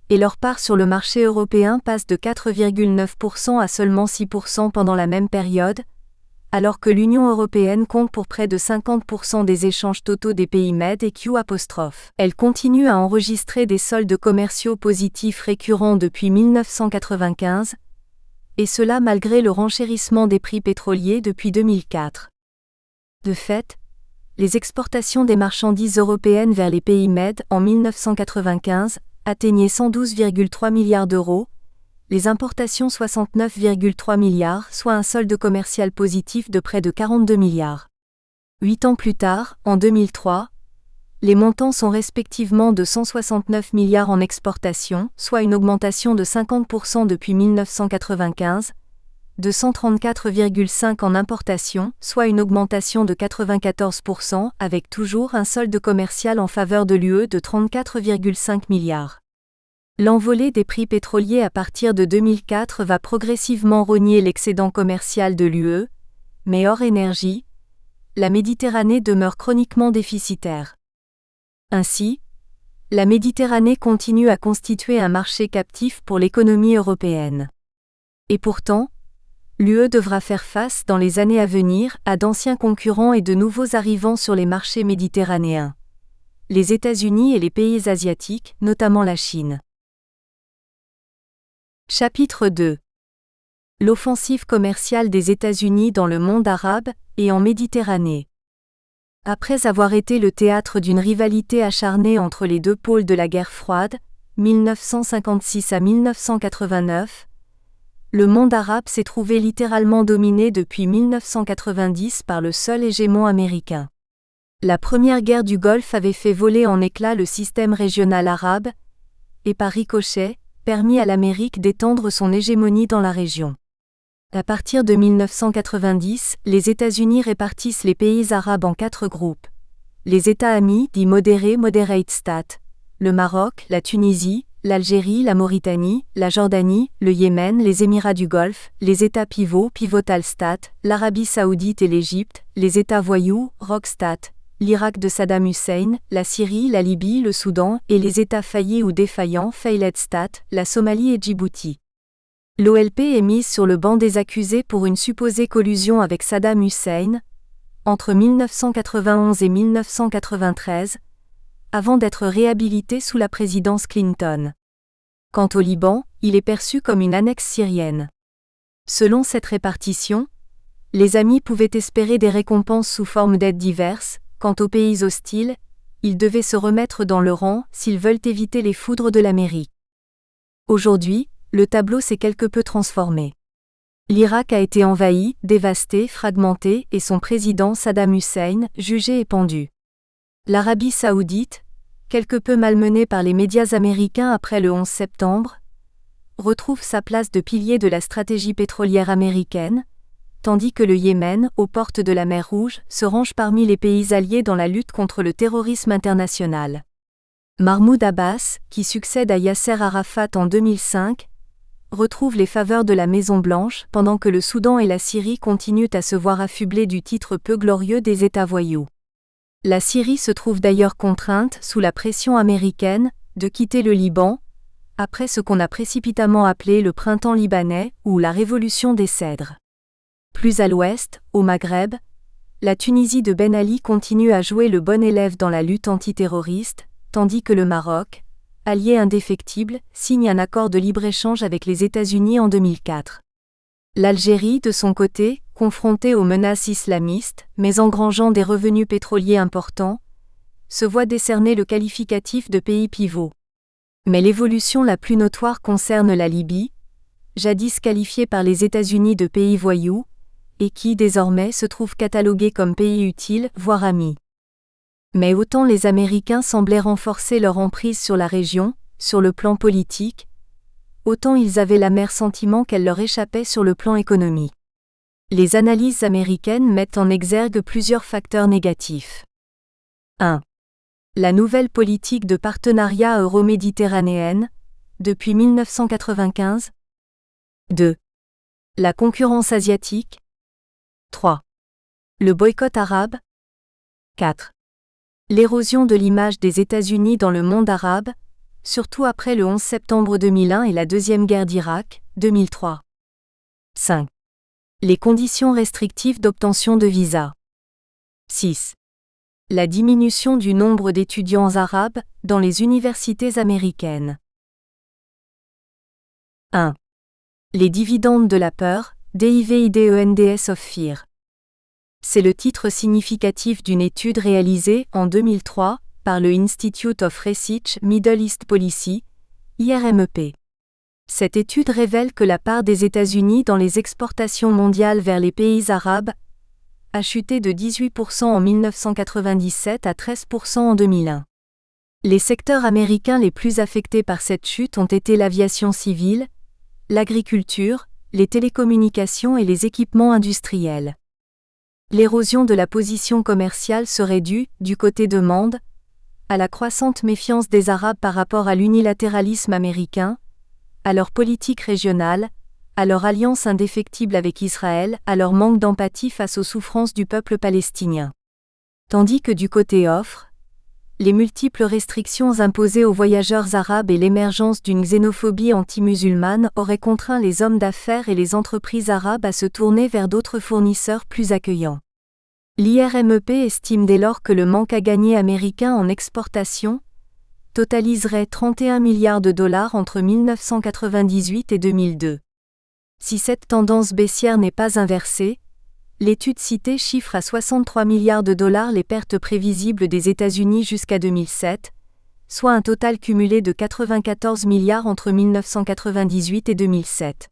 et leur part sur le marché européen passe de 4,9% à seulement 6% pendant la même période, alors que l'Union européenne compte pour près de 50% des échanges totaux des pays MED et Q'. Elle continue à enregistrer des soldes commerciaux positifs récurrents depuis 1995, et cela malgré le renchérissement des prix pétroliers depuis 2004. De fait, les exportations des marchandises européennes vers les pays MED en 1995 atteignaient 112,3 milliards d'euros, les importations 69,3 milliards, soit un solde commercial positif de près de 42 milliards. 8 ans plus tard, en 2003, les montants sont respectivement de 169 milliards en exportation, soit une augmentation de 50% depuis 1995, de 134,5 en importation, soit une augmentation de 94%, avec toujours un solde commercial en faveur de l'UE de 34,5 milliards. L'envolée des prix pétroliers à partir de 2004 va progressivement rogner l'excédent commercial de l'UE, mais hors énergie, la Méditerranée demeure chroniquement déficitaire. Ainsi, la Méditerranée continue à constituer un marché captif pour l'économie européenne. Et pourtant, l'UE devra faire face dans les années à venir à d'anciens concurrents et de nouveaux arrivants sur les marchés méditerranéens. Les États-Unis et les pays asiatiques, notamment la Chine. Chapitre 2. L'offensive commerciale des États-Unis dans le monde arabe et en Méditerranée. Après avoir été le théâtre d'une rivalité acharnée entre les deux pôles de la guerre froide, 1956 à 1989, le monde arabe s'est trouvé littéralement dominé depuis 1990 par le seul hégémon américain. La première guerre du Golfe avait fait voler en éclats le système régional arabe, et par ricochet, permis à l'Amérique d'étendre son hégémonie dans la région. À partir de 1990, les États-Unis répartissent les pays arabes en 4 groupes. Les États amis, dits modérés moderate state, le Maroc, la Tunisie, l'Algérie, la Mauritanie, la Jordanie, le Yémen, les Émirats du Golfe, les États pivots, pivotal state, l'Arabie saoudite et l'Égypte, les États voyous, rock state, l'Irak de Saddam Hussein, la Syrie, la Libye, le Soudan, et les États faillis ou défaillants, failed state, la Somalie et Djibouti. L'OLP est mise sur le banc des accusés pour une supposée collusion avec Saddam Hussein, entre 1991 et 1993, avant d'être réhabilité sous la présidence Clinton. Quant au Liban, il est perçu comme une annexe syrienne. Selon cette répartition, les amis pouvaient espérer des récompenses sous forme d'aides diverses. Quant aux pays hostiles, ils devaient se remettre dans le rang s'ils veulent éviter les foudres de l'Amérique. Aujourd'hui, le tableau s'est quelque peu transformé. L'Irak a été envahi, dévasté, fragmenté et son président Saddam Hussein, jugé et pendu. L'Arabie saoudite, quelque peu malmenée par les médias américains après le 11 septembre, retrouve sa place de pilier de la stratégie pétrolière américaine, tandis que le Yémen, aux portes de la mer Rouge, se range parmi les pays alliés dans la lutte contre le terrorisme international. Mahmoud Abbas, qui succède à Yasser Arafat en 2005, retrouve les faveurs de la Maison-Blanche pendant que le Soudan et la Syrie continuent à se voir affublés du titre peu glorieux des États voyous. La Syrie se trouve d'ailleurs contrainte, sous la pression américaine, de quitter le Liban, après ce qu'on a précipitamment appelé le printemps libanais ou la révolution des cèdres. Plus à l'ouest, au Maghreb, la Tunisie de Ben Ali continue à jouer le bon élève dans la lutte antiterroriste, tandis que le Maroc, allié indéfectible, signe un accord de libre-échange avec les États-Unis en 2004. L'Algérie, de son côté, confrontée aux menaces islamistes, mais engrangeant des revenus pétroliers importants, se voit décerner le qualificatif de pays pivot. Mais l'évolution la plus notoire concerne la Libye, jadis qualifiée par les États-Unis de pays voyou, et qui, désormais, se trouve catalogué comme pays utile, voire ami. Mais autant les Américains semblaient renforcer leur emprise sur la région, sur le plan politique, autant ils avaient l'amer sentiment qu'elle leur échappait sur le plan économique. Les analyses américaines mettent en exergue plusieurs facteurs négatifs. 1. La nouvelle politique de partenariat euro-méditerranéenne, depuis 1995. 2. La concurrence asiatique. 3. Le boycott arabe. 4. L'érosion de l'image des États-Unis dans le monde arabe, surtout après le 11 septembre 2001 et la Deuxième Guerre d'Irak, 2003. 5. Les conditions restrictives d'obtention de visas. 6. La diminution du nombre d'étudiants arabes dans les universités américaines. 1. Les dividendes de la peur, Dividends of Fear. C'est le titre significatif d'une étude réalisée en 2003 par le Institute of Research Middle East Policy, IRMEP. Cette étude révèle que la part des États-Unis dans les exportations mondiales vers les pays arabes a chuté de 18% en 1997 à 13% en 2001. Les secteurs américains les plus affectés par cette chute ont été l'aviation civile, l'agriculture, les télécommunications et les équipements industriels. L'érosion de la position commerciale serait due, du côté demande, à la croissante méfiance des Arabes par rapport à l'unilatéralisme américain, à leur politique régionale, à leur alliance indéfectible avec Israël, à leur manque d'empathie face aux souffrances du peuple palestinien. Tandis que du côté offre, les multiples restrictions imposées aux voyageurs arabes et l'émergence d'une xénophobie anti-musulmane auraient contraint les hommes d'affaires et les entreprises arabes à se tourner vers d'autres fournisseurs plus accueillants. L'IRMEP estime dès lors que le manque à gagner américain en exportation totaliserait 31 milliards de dollars entre 1998 et 2002. Si cette tendance baissière n'est pas inversée, l'étude citée chiffre à 63 milliards de dollars les pertes prévisibles des États-Unis jusqu'à 2007, soit un total cumulé de 94 milliards entre 1998 et 2007.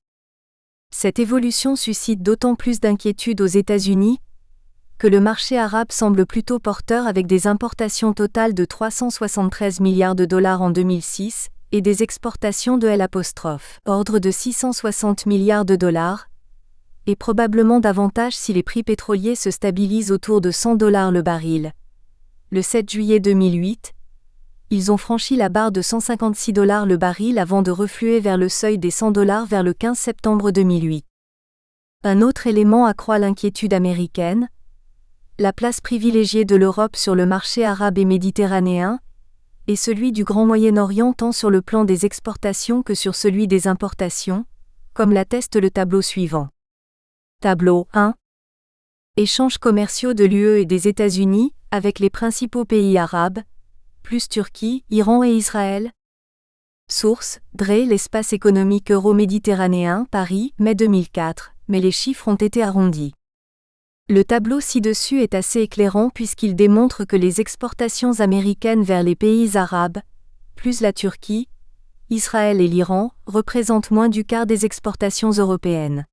Cette évolution suscite d'autant plus d'inquiétude aux États-Unis que le marché arabe semble plutôt porteur avec des importations totales de 373 milliards de dollars en 2006 et des exportations de ordre de 660 milliards de dollars, et probablement davantage si les prix pétroliers se stabilisent autour de 100 dollars le baril. Le 7 juillet 2008, ils ont franchi la barre de 156 dollars le baril avant de refluer vers le seuil des 100 dollars vers le 15 septembre 2008. Un autre élément accroît l'inquiétude américaine, la place privilégiée de l'Europe sur le marché arabe et méditerranéen, et celui du Grand Moyen-Orient tant sur le plan des exportations que sur celui des importations, comme l'atteste le tableau suivant. Tableau 1. Échanges commerciaux de l'UE et des États-Unis, avec les principaux pays arabes, plus Turquie, Iran et Israël. Source, DRE, l'espace économique euro-méditerranéen, Paris, mai 2004, mais les chiffres ont été arrondis. Le tableau ci-dessus est assez éclairant puisqu'il démontre que les exportations américaines vers les pays arabes, plus la Turquie, Israël et l'Iran, représentent moins du quart des exportations européennes.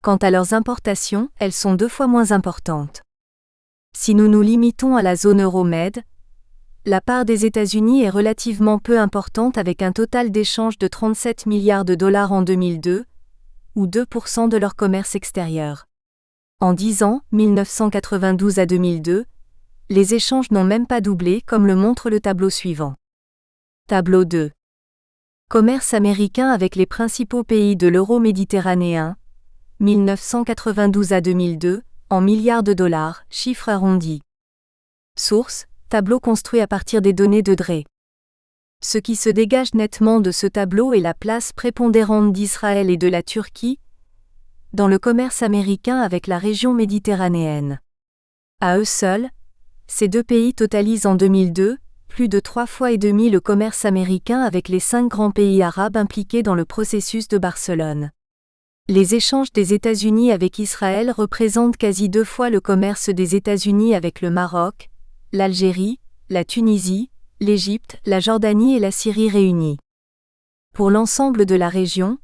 Quant à leurs importations, elles sont 2 fois moins importantes. Si nous nous limitons à la zone euro-med, la part des États-Unis est relativement peu importante avec un total d'échanges de 37 milliards de dollars en 2002, ou 2% de leur commerce extérieur. En 10 ans, 1992 à 2002, les échanges n'ont même pas doublé comme le montre le tableau suivant. Tableau 2. Commerce américain avec les principaux pays de l'euro-méditerranéen, 1992 à 2002, en milliards de dollars, chiffre arrondi. Source, tableau construit à partir des données de DRE. Ce qui se dégage nettement de ce tableau est la place prépondérante d'Israël et de la Turquie dans le commerce américain avec la région méditerranéenne. À eux seuls, ces 2 pays totalisent en 2002 plus de 3,5 fois le commerce américain avec les 5 grands pays arabes impliqués dans le processus de Barcelone. Les échanges des États-Unis avec Israël représentent quasi 2 fois le commerce des États-Unis avec le Maroc, l'Algérie, la Tunisie, l'Égypte, la Jordanie et la Syrie réunies. Pour l'ensemble de la région,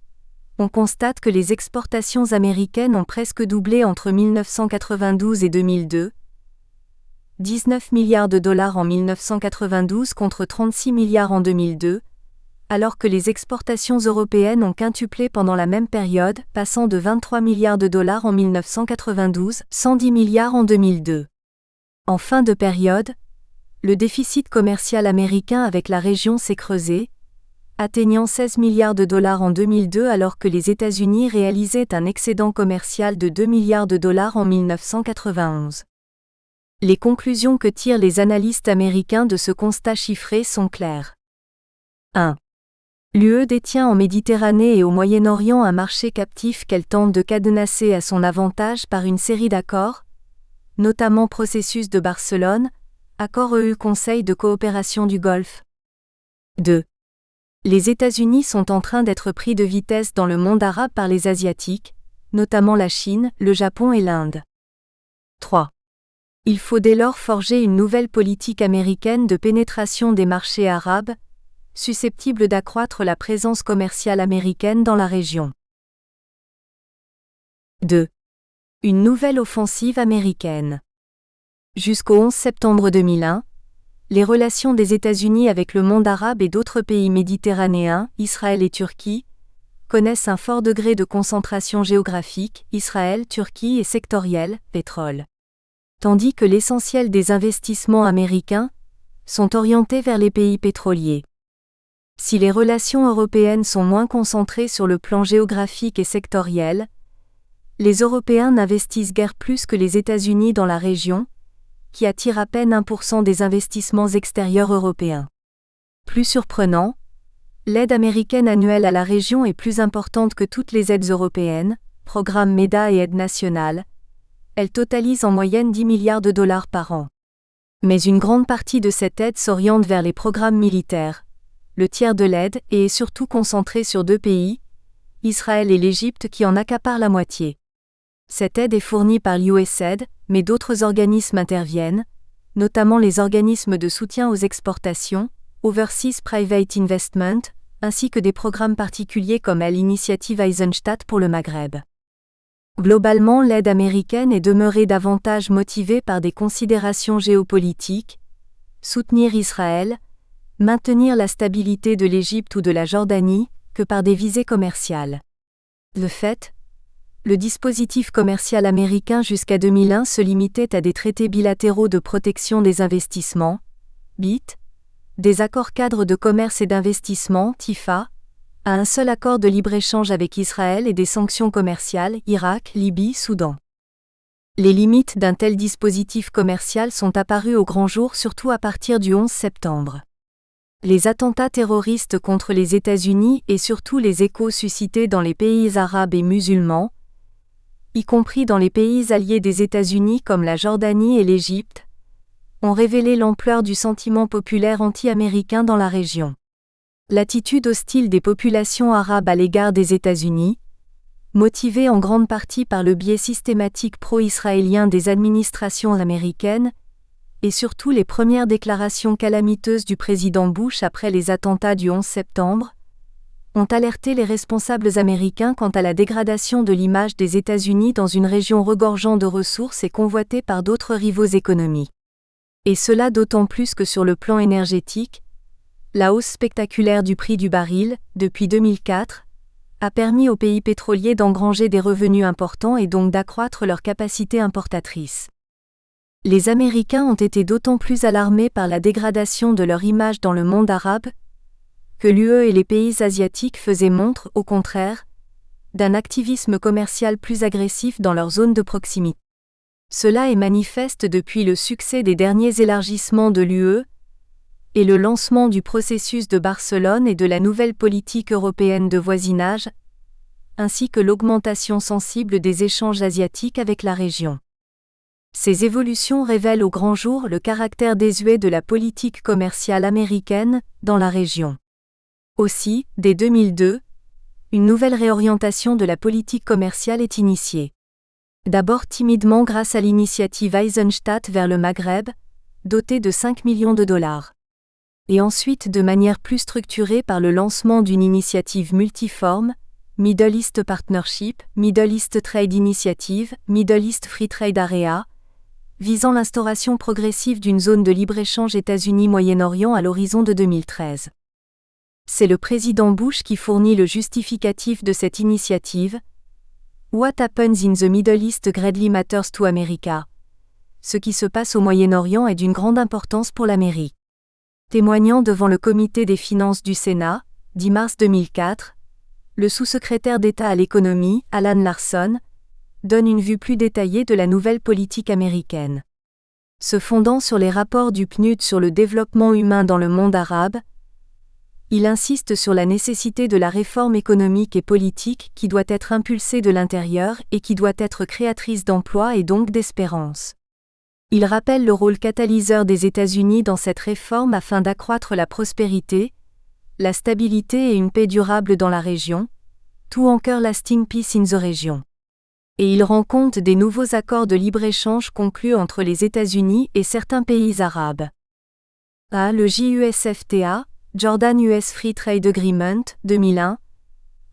on constate que les exportations américaines ont presque doublé entre 1992 et 2002, 19 milliards de dollars en 1992 contre 36 milliards en 2002, alors que les exportations européennes ont quintuplé pendant la même période, passant de 23 milliards de dollars en 1992, 110 milliards en 2002. En fin de période, le déficit commercial américain avec la région s'est creusé, atteignant 16 milliards de dollars en 2002 alors que les États-Unis réalisaient un excédent commercial de 2 milliards de dollars en 1991. Les conclusions que tirent les analystes américains de ce constat chiffré sont claires. 1. L'UE détient en Méditerranée et au Moyen-Orient un marché captif qu'elle tente de cadenasser à son avantage par une série d'accords, notamment processus de Barcelone, accord EU Conseil de coopération du Golfe. 2. Les États-Unis sont en train d'être pris de vitesse dans le monde arabe par les Asiatiques, notamment la Chine, le Japon et l'Inde. 3. Il faut dès lors forger une nouvelle politique américaine de pénétration des marchés arabes, susceptible d'accroître la présence commerciale américaine dans la région. 2. Une nouvelle offensive américaine. Jusqu'au 11 septembre 2001, les relations des États-Unis avec le monde arabe et d'autres pays méditerranéens, Israël et Turquie, connaissent un fort degré de concentration géographique, Israël, Turquie et sectorielle, pétrole. Tandis que l'essentiel des investissements américains sont orientés vers les pays pétroliers. Si les relations européennes sont moins concentrées sur le plan géographique et sectoriel, les Européens n'investissent guère plus que les États-Unis dans la région, qui attire à peine 1% des investissements extérieurs européens. Plus surprenant, l'aide américaine annuelle à la région est plus importante que toutes les aides européennes, programmes MEDA et aides nationales. Elle totalise en moyenne 10 milliards de dollars par an. Mais une grande partie de cette aide s'oriente vers les programmes militaires, le tiers de l'aide, et est surtout concentrée sur 2 pays, Israël et l'Égypte qui en accaparent la moitié. Cette aide est fournie par l'USAID, mais d'autres organismes interviennent, notamment les organismes de soutien aux exportations, Overseas Private Investment, ainsi que des programmes particuliers comme l'Initiative Eisenstadt pour le Maghreb. Globalement, l'aide américaine est demeurée davantage motivée par des considérations géopolitiques, soutenir Israël, maintenir la stabilité de l'Égypte ou de la Jordanie, que par des visées commerciales. De fait, le dispositif commercial américain jusqu'à 2001 se limitait à des traités bilatéraux de protection des investissements, BIT, des accords cadres de commerce et d'investissement, TIFA, à un seul accord de libre-échange avec Israël et des sanctions commerciales, Irak, Libye, Soudan. Les limites d'un tel dispositif commercial sont apparues au grand jour surtout à partir du 11 septembre. Les attentats terroristes contre les États-Unis et surtout les échos suscités dans les pays arabes et musulmans, y compris dans les pays alliés des États-Unis comme la Jordanie et l'Égypte, ont révélé l'ampleur du sentiment populaire anti-américain dans la région. L'attitude hostile des populations arabes à l'égard des États-Unis, motivée en grande partie par le biais systématique pro-israélien des administrations américaines, et surtout les premières déclarations calamiteuses du président Bush après les attentats du 11 septembre, ont alerté les responsables américains quant à la dégradation de l'image des États-Unis dans une région regorgeant de ressources et convoitée par d'autres rivaux économiques. Et cela d'autant plus que sur le plan énergétique, la hausse spectaculaire du prix du baril, depuis 2004, a permis aux pays pétroliers d'engranger des revenus importants et donc d'accroître leur capacité importatrice. Les Américains ont été d'autant plus alarmés par la dégradation de leur image dans le monde arabe que l'UE et les pays asiatiques faisaient montre, au contraire, d'un activisme commercial plus agressif dans leur zone de proximité. Cela est manifeste depuis le succès des derniers élargissements de l'UE et le lancement du processus de Barcelone et de la nouvelle politique européenne de voisinage, ainsi que l'augmentation sensible des échanges asiatiques avec la région. Ces évolutions révèlent au grand jour le caractère désuet de la politique commerciale américaine dans la région. Aussi, dès 2002, une nouvelle réorientation de la politique commerciale est initiée. D'abord timidement grâce à l'initiative Eisenstadt vers le Maghreb, dotée de 5 millions de dollars. Et ensuite de manière plus structurée par le lancement d'une initiative multiforme, Middle East Partnership, Middle East Trade Initiative, Middle East Free Trade Area, visant l'instauration progressive d'une zone de libre-échange États-Unis-Moyen-Orient à l'horizon de 2013. C'est le président Bush qui fournit le justificatif de cette initiative. What happens in the Middle East greatly matters to America. Ce qui se passe au Moyen-Orient est d'une grande importance pour l'Amérique. Témoignant devant le Comité des finances du Sénat, 10 mars 2004, le sous-secrétaire d'État à l'économie, Alan Larson, donne une vue plus détaillée de la nouvelle politique américaine. Se fondant sur les rapports du PNUD sur le développement humain dans le monde arabe, il insiste sur la nécessité de la réforme économique et politique qui doit être impulsée de l'intérieur et qui doit être créatrice d'emplois et donc d'espérance. Il rappelle le rôle catalyseur des États-Unis dans cette réforme afin d'accroître la prospérité, la stabilité et une paix durable dans la région, to anchor lasting peace in the region. Et il rend compte des nouveaux accords de libre-échange conclus entre les États-Unis et certains pays arabes. Le JUSFTA, Jordan-US Free Trade Agreement, 2001,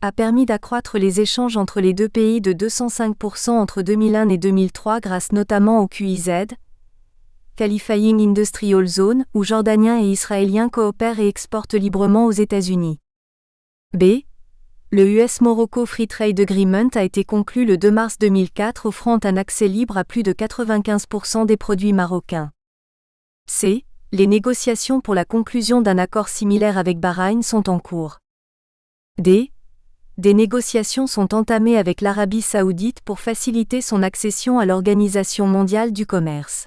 a permis d'accroître les échanges entre les deux pays de 205% entre 2001 et 2003 grâce notamment au QIZ, Qualifying Industrial Zone, où Jordaniens et Israéliens coopèrent et exportent librement aux États-Unis. Le US-Morocco Free Trade Agreement a été conclu le 2 mars 2004 offrant un accès libre à plus de 95% des produits marocains. C. Les négociations pour la conclusion d'un accord similaire avec Bahreïn sont en cours. D. Des négociations sont entamées avec l'Arabie saoudite pour faciliter son accession à l'Organisation mondiale du commerce.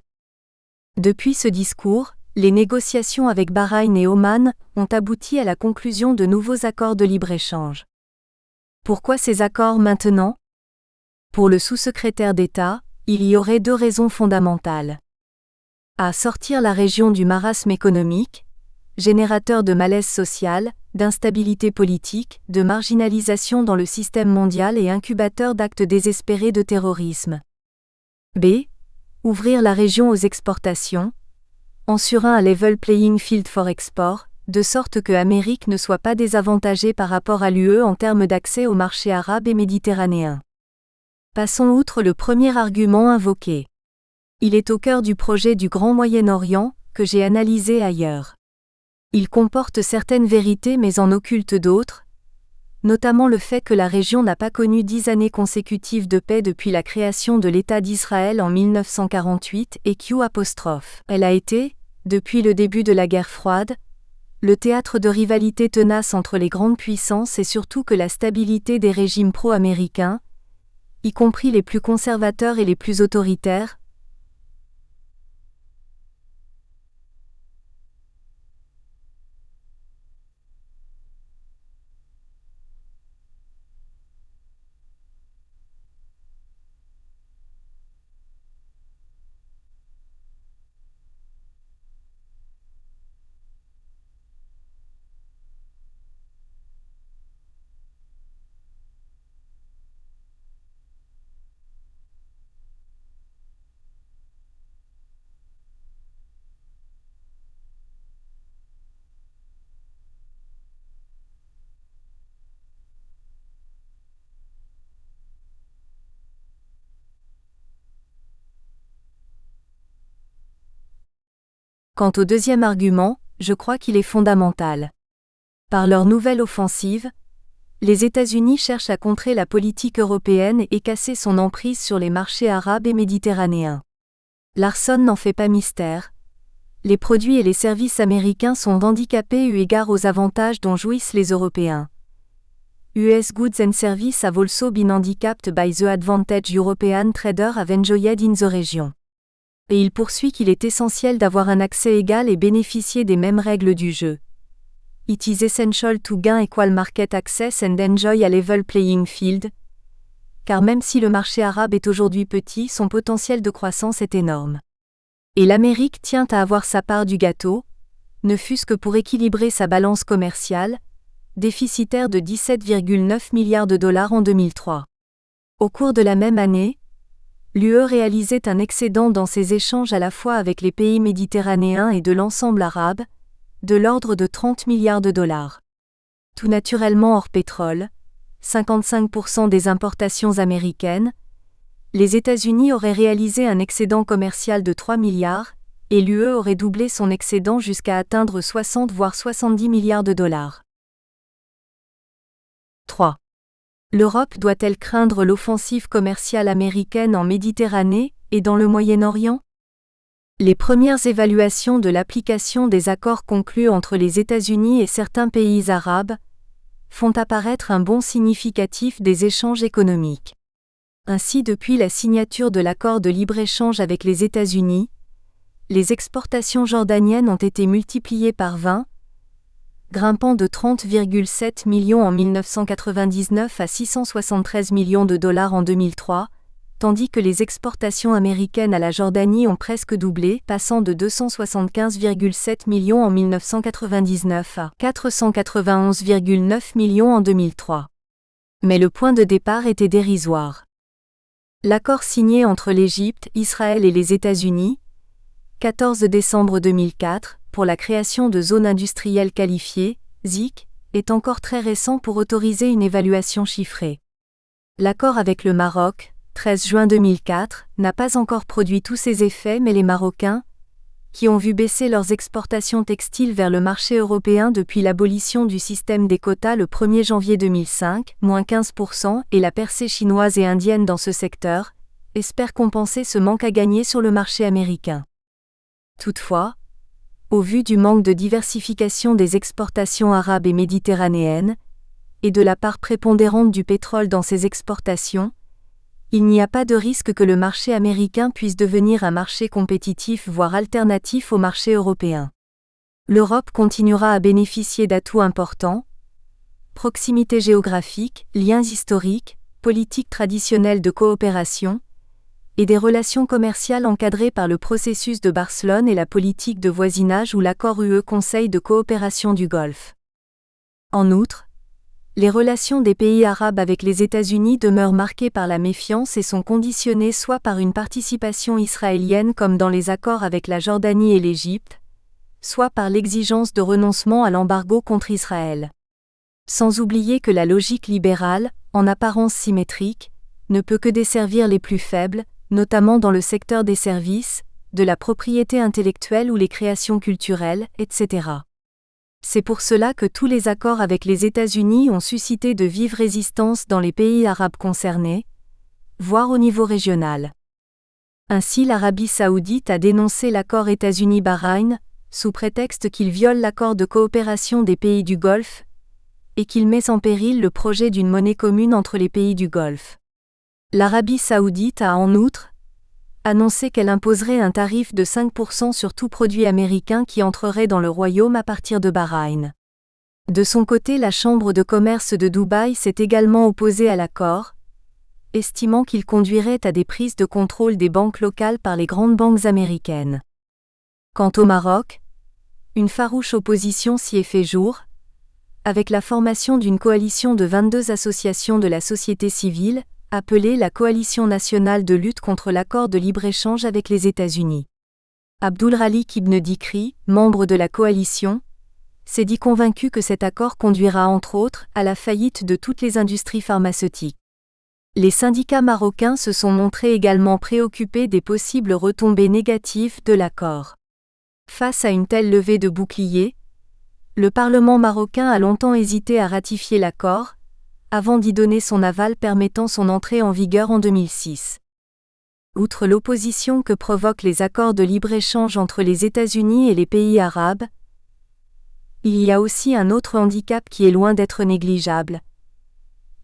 Depuis ce discours, les négociations avec Bahreïn et Oman ont abouti à la conclusion de nouveaux accords de libre-échange. Pourquoi ces accords maintenant ? Pour le sous-secrétaire d'État, il y aurait deux raisons fondamentales. A. Sortir la région du marasme économique, générateur de malaise social, d'instabilité politique, de marginalisation dans le système mondial et incubateur d'actes désespérés de terrorisme. B. Ouvrir la région aux exportations, assurant un level playing field for export, de sorte que l'Amérique ne soit pas désavantagée par rapport à l'UE en termes d'accès au marché arabe et méditerranéen. Passons outre le premier argument invoqué. Il est au cœur du projet du Grand Moyen-Orient, que j'ai analysé ailleurs. Il comporte certaines vérités mais en occulte d'autres, notamment le fait que la région n'a pas connu 10 années consécutives de paix depuis la création de l'État d'Israël en 1948 et qu'elle a été, depuis le début de la guerre froide, le théâtre de rivalités tenaces entre les grandes puissances et surtout que la stabilité des régimes pro-américains, y compris les plus conservateurs et les plus autoritaires, Quant au deuxième argument, je crois qu'il est fondamental. Par leur nouvelle offensive, les États-Unis cherchent à contrer la politique européenne et casser son emprise sur les marchés arabes et méditerranéens. Larson n'en fait pas mystère. Les produits et les services américains sont handicapés eu égard aux avantages dont jouissent les Européens. US goods and services have also been handicapped by the advantage European traders have enjoyed in the region. Et il poursuit qu'il est essentiel d'avoir un accès égal et bénéficier des mêmes règles du jeu. It is essential to gain equal market access and enjoy a level playing field. Car même si le marché arabe est aujourd'hui petit, son potentiel de croissance est énorme. Et l'Amérique tient à avoir sa part du gâteau, ne fût-ce que pour équilibrer sa balance commerciale, déficitaire de 17,9 milliards de dollars en 2003. Au cours de la même année, l'UE réalisait un excédent dans ses échanges à la fois avec les pays méditerranéens et de l'ensemble arabe, de l'ordre de 30 milliards de dollars. Tout naturellement hors pétrole, 55% des importations américaines, les États-Unis auraient réalisé un excédent commercial de 3 milliards, et l'UE aurait doublé son excédent jusqu'à atteindre 60 voire 70 milliards de dollars. 3. L'Europe doit-elle craindre l'offensive commerciale américaine en Méditerranée et dans le Moyen-Orient ? Les premières évaluations de l'application des accords conclus entre les États-Unis et certains pays arabes font apparaître un bond significatif des échanges économiques. Ainsi, depuis la signature de l'accord de libre-échange avec les États-Unis, les exportations jordaniennes ont été multipliées par 20, grimpant de 30,7 millions en 1999 à 673 millions de dollars en 2003, tandis que les exportations américaines à la Jordanie ont presque doublé, passant de 275,7 millions en 1999 à 491,9 millions en 2003. Mais le point de départ était dérisoire. L'accord signé entre l'Égypte, Israël et les États-Unis, 14 décembre 2004, pour la création de zones industrielles qualifiées, ZIC, est encore très récent pour autoriser une évaluation chiffrée. L'accord avec le Maroc, 13 juin 2004, n'a pas encore produit tous ses effets mais les Marocains, qui ont vu baisser leurs exportations textiles vers le marché européen depuis l'abolition du système des quotas le 1er janvier 2005, moins 15%, et la percée chinoise et indienne dans ce secteur, espèrent compenser ce manque à gagner sur le marché américain. Toutefois, au vu du manque de diversification des exportations arabes et méditerranéennes, et de la part prépondérante du pétrole dans ces exportations, il n'y a pas de risque que le marché américain puisse devenir un marché compétitif voire alternatif au marché européen. L'Europe continuera à bénéficier d'atouts importants: proximité géographique, liens historiques, politique traditionnelle de coopération, et des relations commerciales encadrées par le processus de Barcelone et la politique de voisinage ou l'accord UE-Conseil de coopération du Golfe. En outre, les relations des pays arabes avec les États-Unis demeurent marquées par la méfiance et sont conditionnées soit par une participation israélienne comme dans les accords avec la Jordanie et l'Égypte, soit par l'exigence de renoncement à l'embargo contre Israël. Sans oublier que la logique libérale, en apparence symétrique, ne peut que desservir les plus faibles, notamment dans le secteur des services, de la propriété intellectuelle ou les créations culturelles, etc. C'est pour cela que tous les accords avec les États-Unis ont suscité de vives résistances dans les pays arabes concernés, voire au niveau régional. Ainsi, l'Arabie saoudite a dénoncé l'accord États-Unis-Bahreïn, sous prétexte qu'il viole l'accord de coopération des pays du Golfe, et qu'il met en péril le projet d'une monnaie commune entre les pays du Golfe. L'Arabie saoudite a en outre annoncé qu'elle imposerait un tarif de 5% sur tout produit américain qui entrerait dans le royaume à partir de Bahreïn. De son côté, la Chambre de commerce de Dubaï s'est également opposée à l'accord, estimant qu'il conduirait à des prises de contrôle des banques locales par les grandes banques américaines. Quant au Maroc, une farouche opposition s'y est fait jour, avec la formation d'une coalition de 22 associations de la société civile, appelée la Coalition nationale de lutte contre l'accord de libre-échange avec les États-Unis. Abdulralik Ibn Dikri, membre de la coalition, s'est dit convaincu que cet accord conduira entre autres à la faillite de toutes les industries pharmaceutiques. Les syndicats marocains se sont montrés également préoccupés des possibles retombées négatives de l'accord. Face à une telle levée de boucliers, le Parlement marocain a longtemps hésité à ratifier l'accord, avant d'y donner son aval permettant son entrée en vigueur en 2006. Outre l'opposition que provoquent les accords de libre-échange entre les États-Unis et les pays arabes, il y a aussi un autre handicap qui est loin d'être négligeable.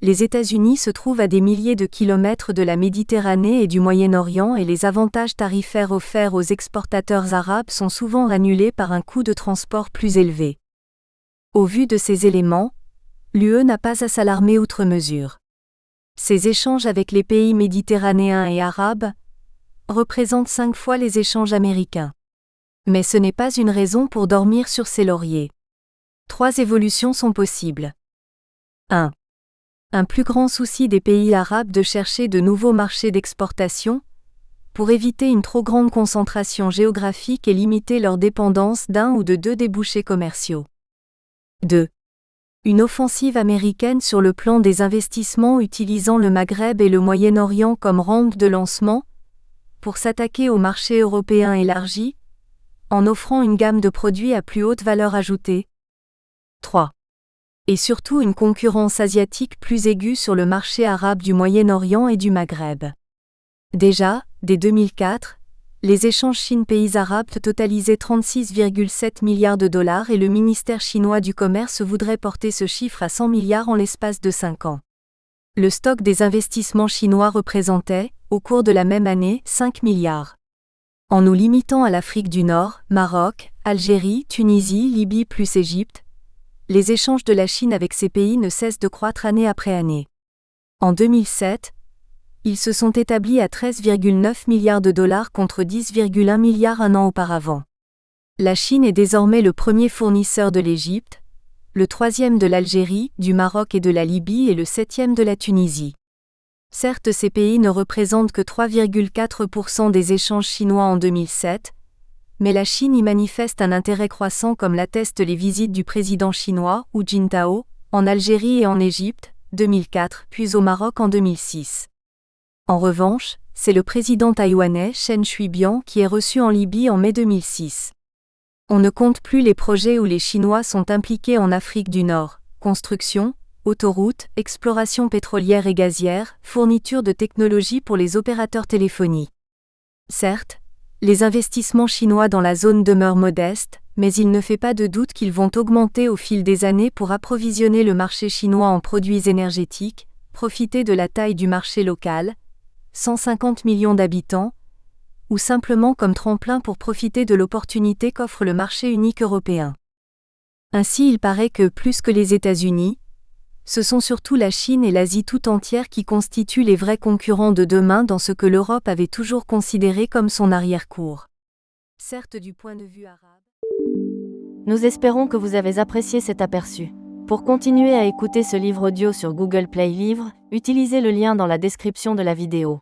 Les États-Unis se trouvent à des milliers de kilomètres de la Méditerranée et du Moyen-Orient et les avantages tarifaires offerts aux exportateurs arabes sont souvent annulés par un coût de transport plus élevé. Au vu de ces éléments, l'UE n'a pas à s'alarmer outre mesure. Ces échanges avec les pays méditerranéens et arabes représentent 5 fois les échanges américains. Mais ce n'est pas une raison pour dormir sur ses lauriers. 3 évolutions sont possibles. 1. Un plus grand souci des pays arabes de chercher de nouveaux marchés d'exportation, pour éviter une trop grande concentration géographique et limiter leur dépendance d'un ou de 2 débouchés commerciaux. 2. Une offensive américaine sur le plan des investissements utilisant le Maghreb et le Moyen-Orient comme rampe de lancement, pour s'attaquer au marché européen élargi, en offrant une gamme de produits à plus haute valeur ajoutée. 3. Et surtout une concurrence asiatique plus aiguë sur le marché arabe du Moyen-Orient et du Maghreb. Déjà, dès 2004, les échanges Chine-pays arabes totalisaient 36,7 milliards de dollars et le ministère chinois du commerce voudrait porter ce chiffre à 100 milliards en l'espace de 5 ans. Le stock des investissements chinois représentait, au cours de la même année, 5 milliards. En nous limitant à l'Afrique du Nord, Maroc, Algérie, Tunisie, Libye plus Égypte, les échanges de la Chine avec ces pays ne cessent de croître année après année. En 2007, ils se sont établis à 13,9 milliards de dollars contre 10,1 milliards un an auparavant. La Chine est désormais le premier fournisseur de l'Égypte, le 3e de l'Algérie, du Maroc et de la Libye et le 7e de la Tunisie. Certes, ces pays ne représentent que 3,4% des échanges chinois en 2007, mais la Chine y manifeste un intérêt croissant comme l'attestent les visites du président chinois, Hu Jintao, en Algérie et en Égypte, 2004, puis au Maroc en 2006. En revanche, c'est le président taïwanais Chen Shui-bian qui est reçu en Libye en mai 2006. On ne compte plus les projets où les Chinois sont impliqués en Afrique du Nord: construction, autoroutes, exploration pétrolière et gazière, fourniture de technologies pour les opérateurs téléphoniques. Certes, les investissements chinois dans la zone demeurent modestes, mais il ne fait pas de doute qu'ils vont augmenter au fil des années pour approvisionner le marché chinois en produits énergétiques, profiter de la taille du marché local, 150 millions d'habitants, ou simplement comme tremplin pour profiter de l'opportunité qu'offre le marché unique européen. Ainsi, il paraît que, plus que les États-Unis, ce sont surtout la Chine et l'Asie tout entière qui constituent les vrais concurrents de demain dans ce que l'Europe avait toujours considéré comme son arrière-cour. Certes, du point de vue arabe. Nous espérons que vous avez apprécié cet aperçu. Pour continuer à écouter ce livre audio sur Google Play Livres, utilisez le lien dans la description de la vidéo.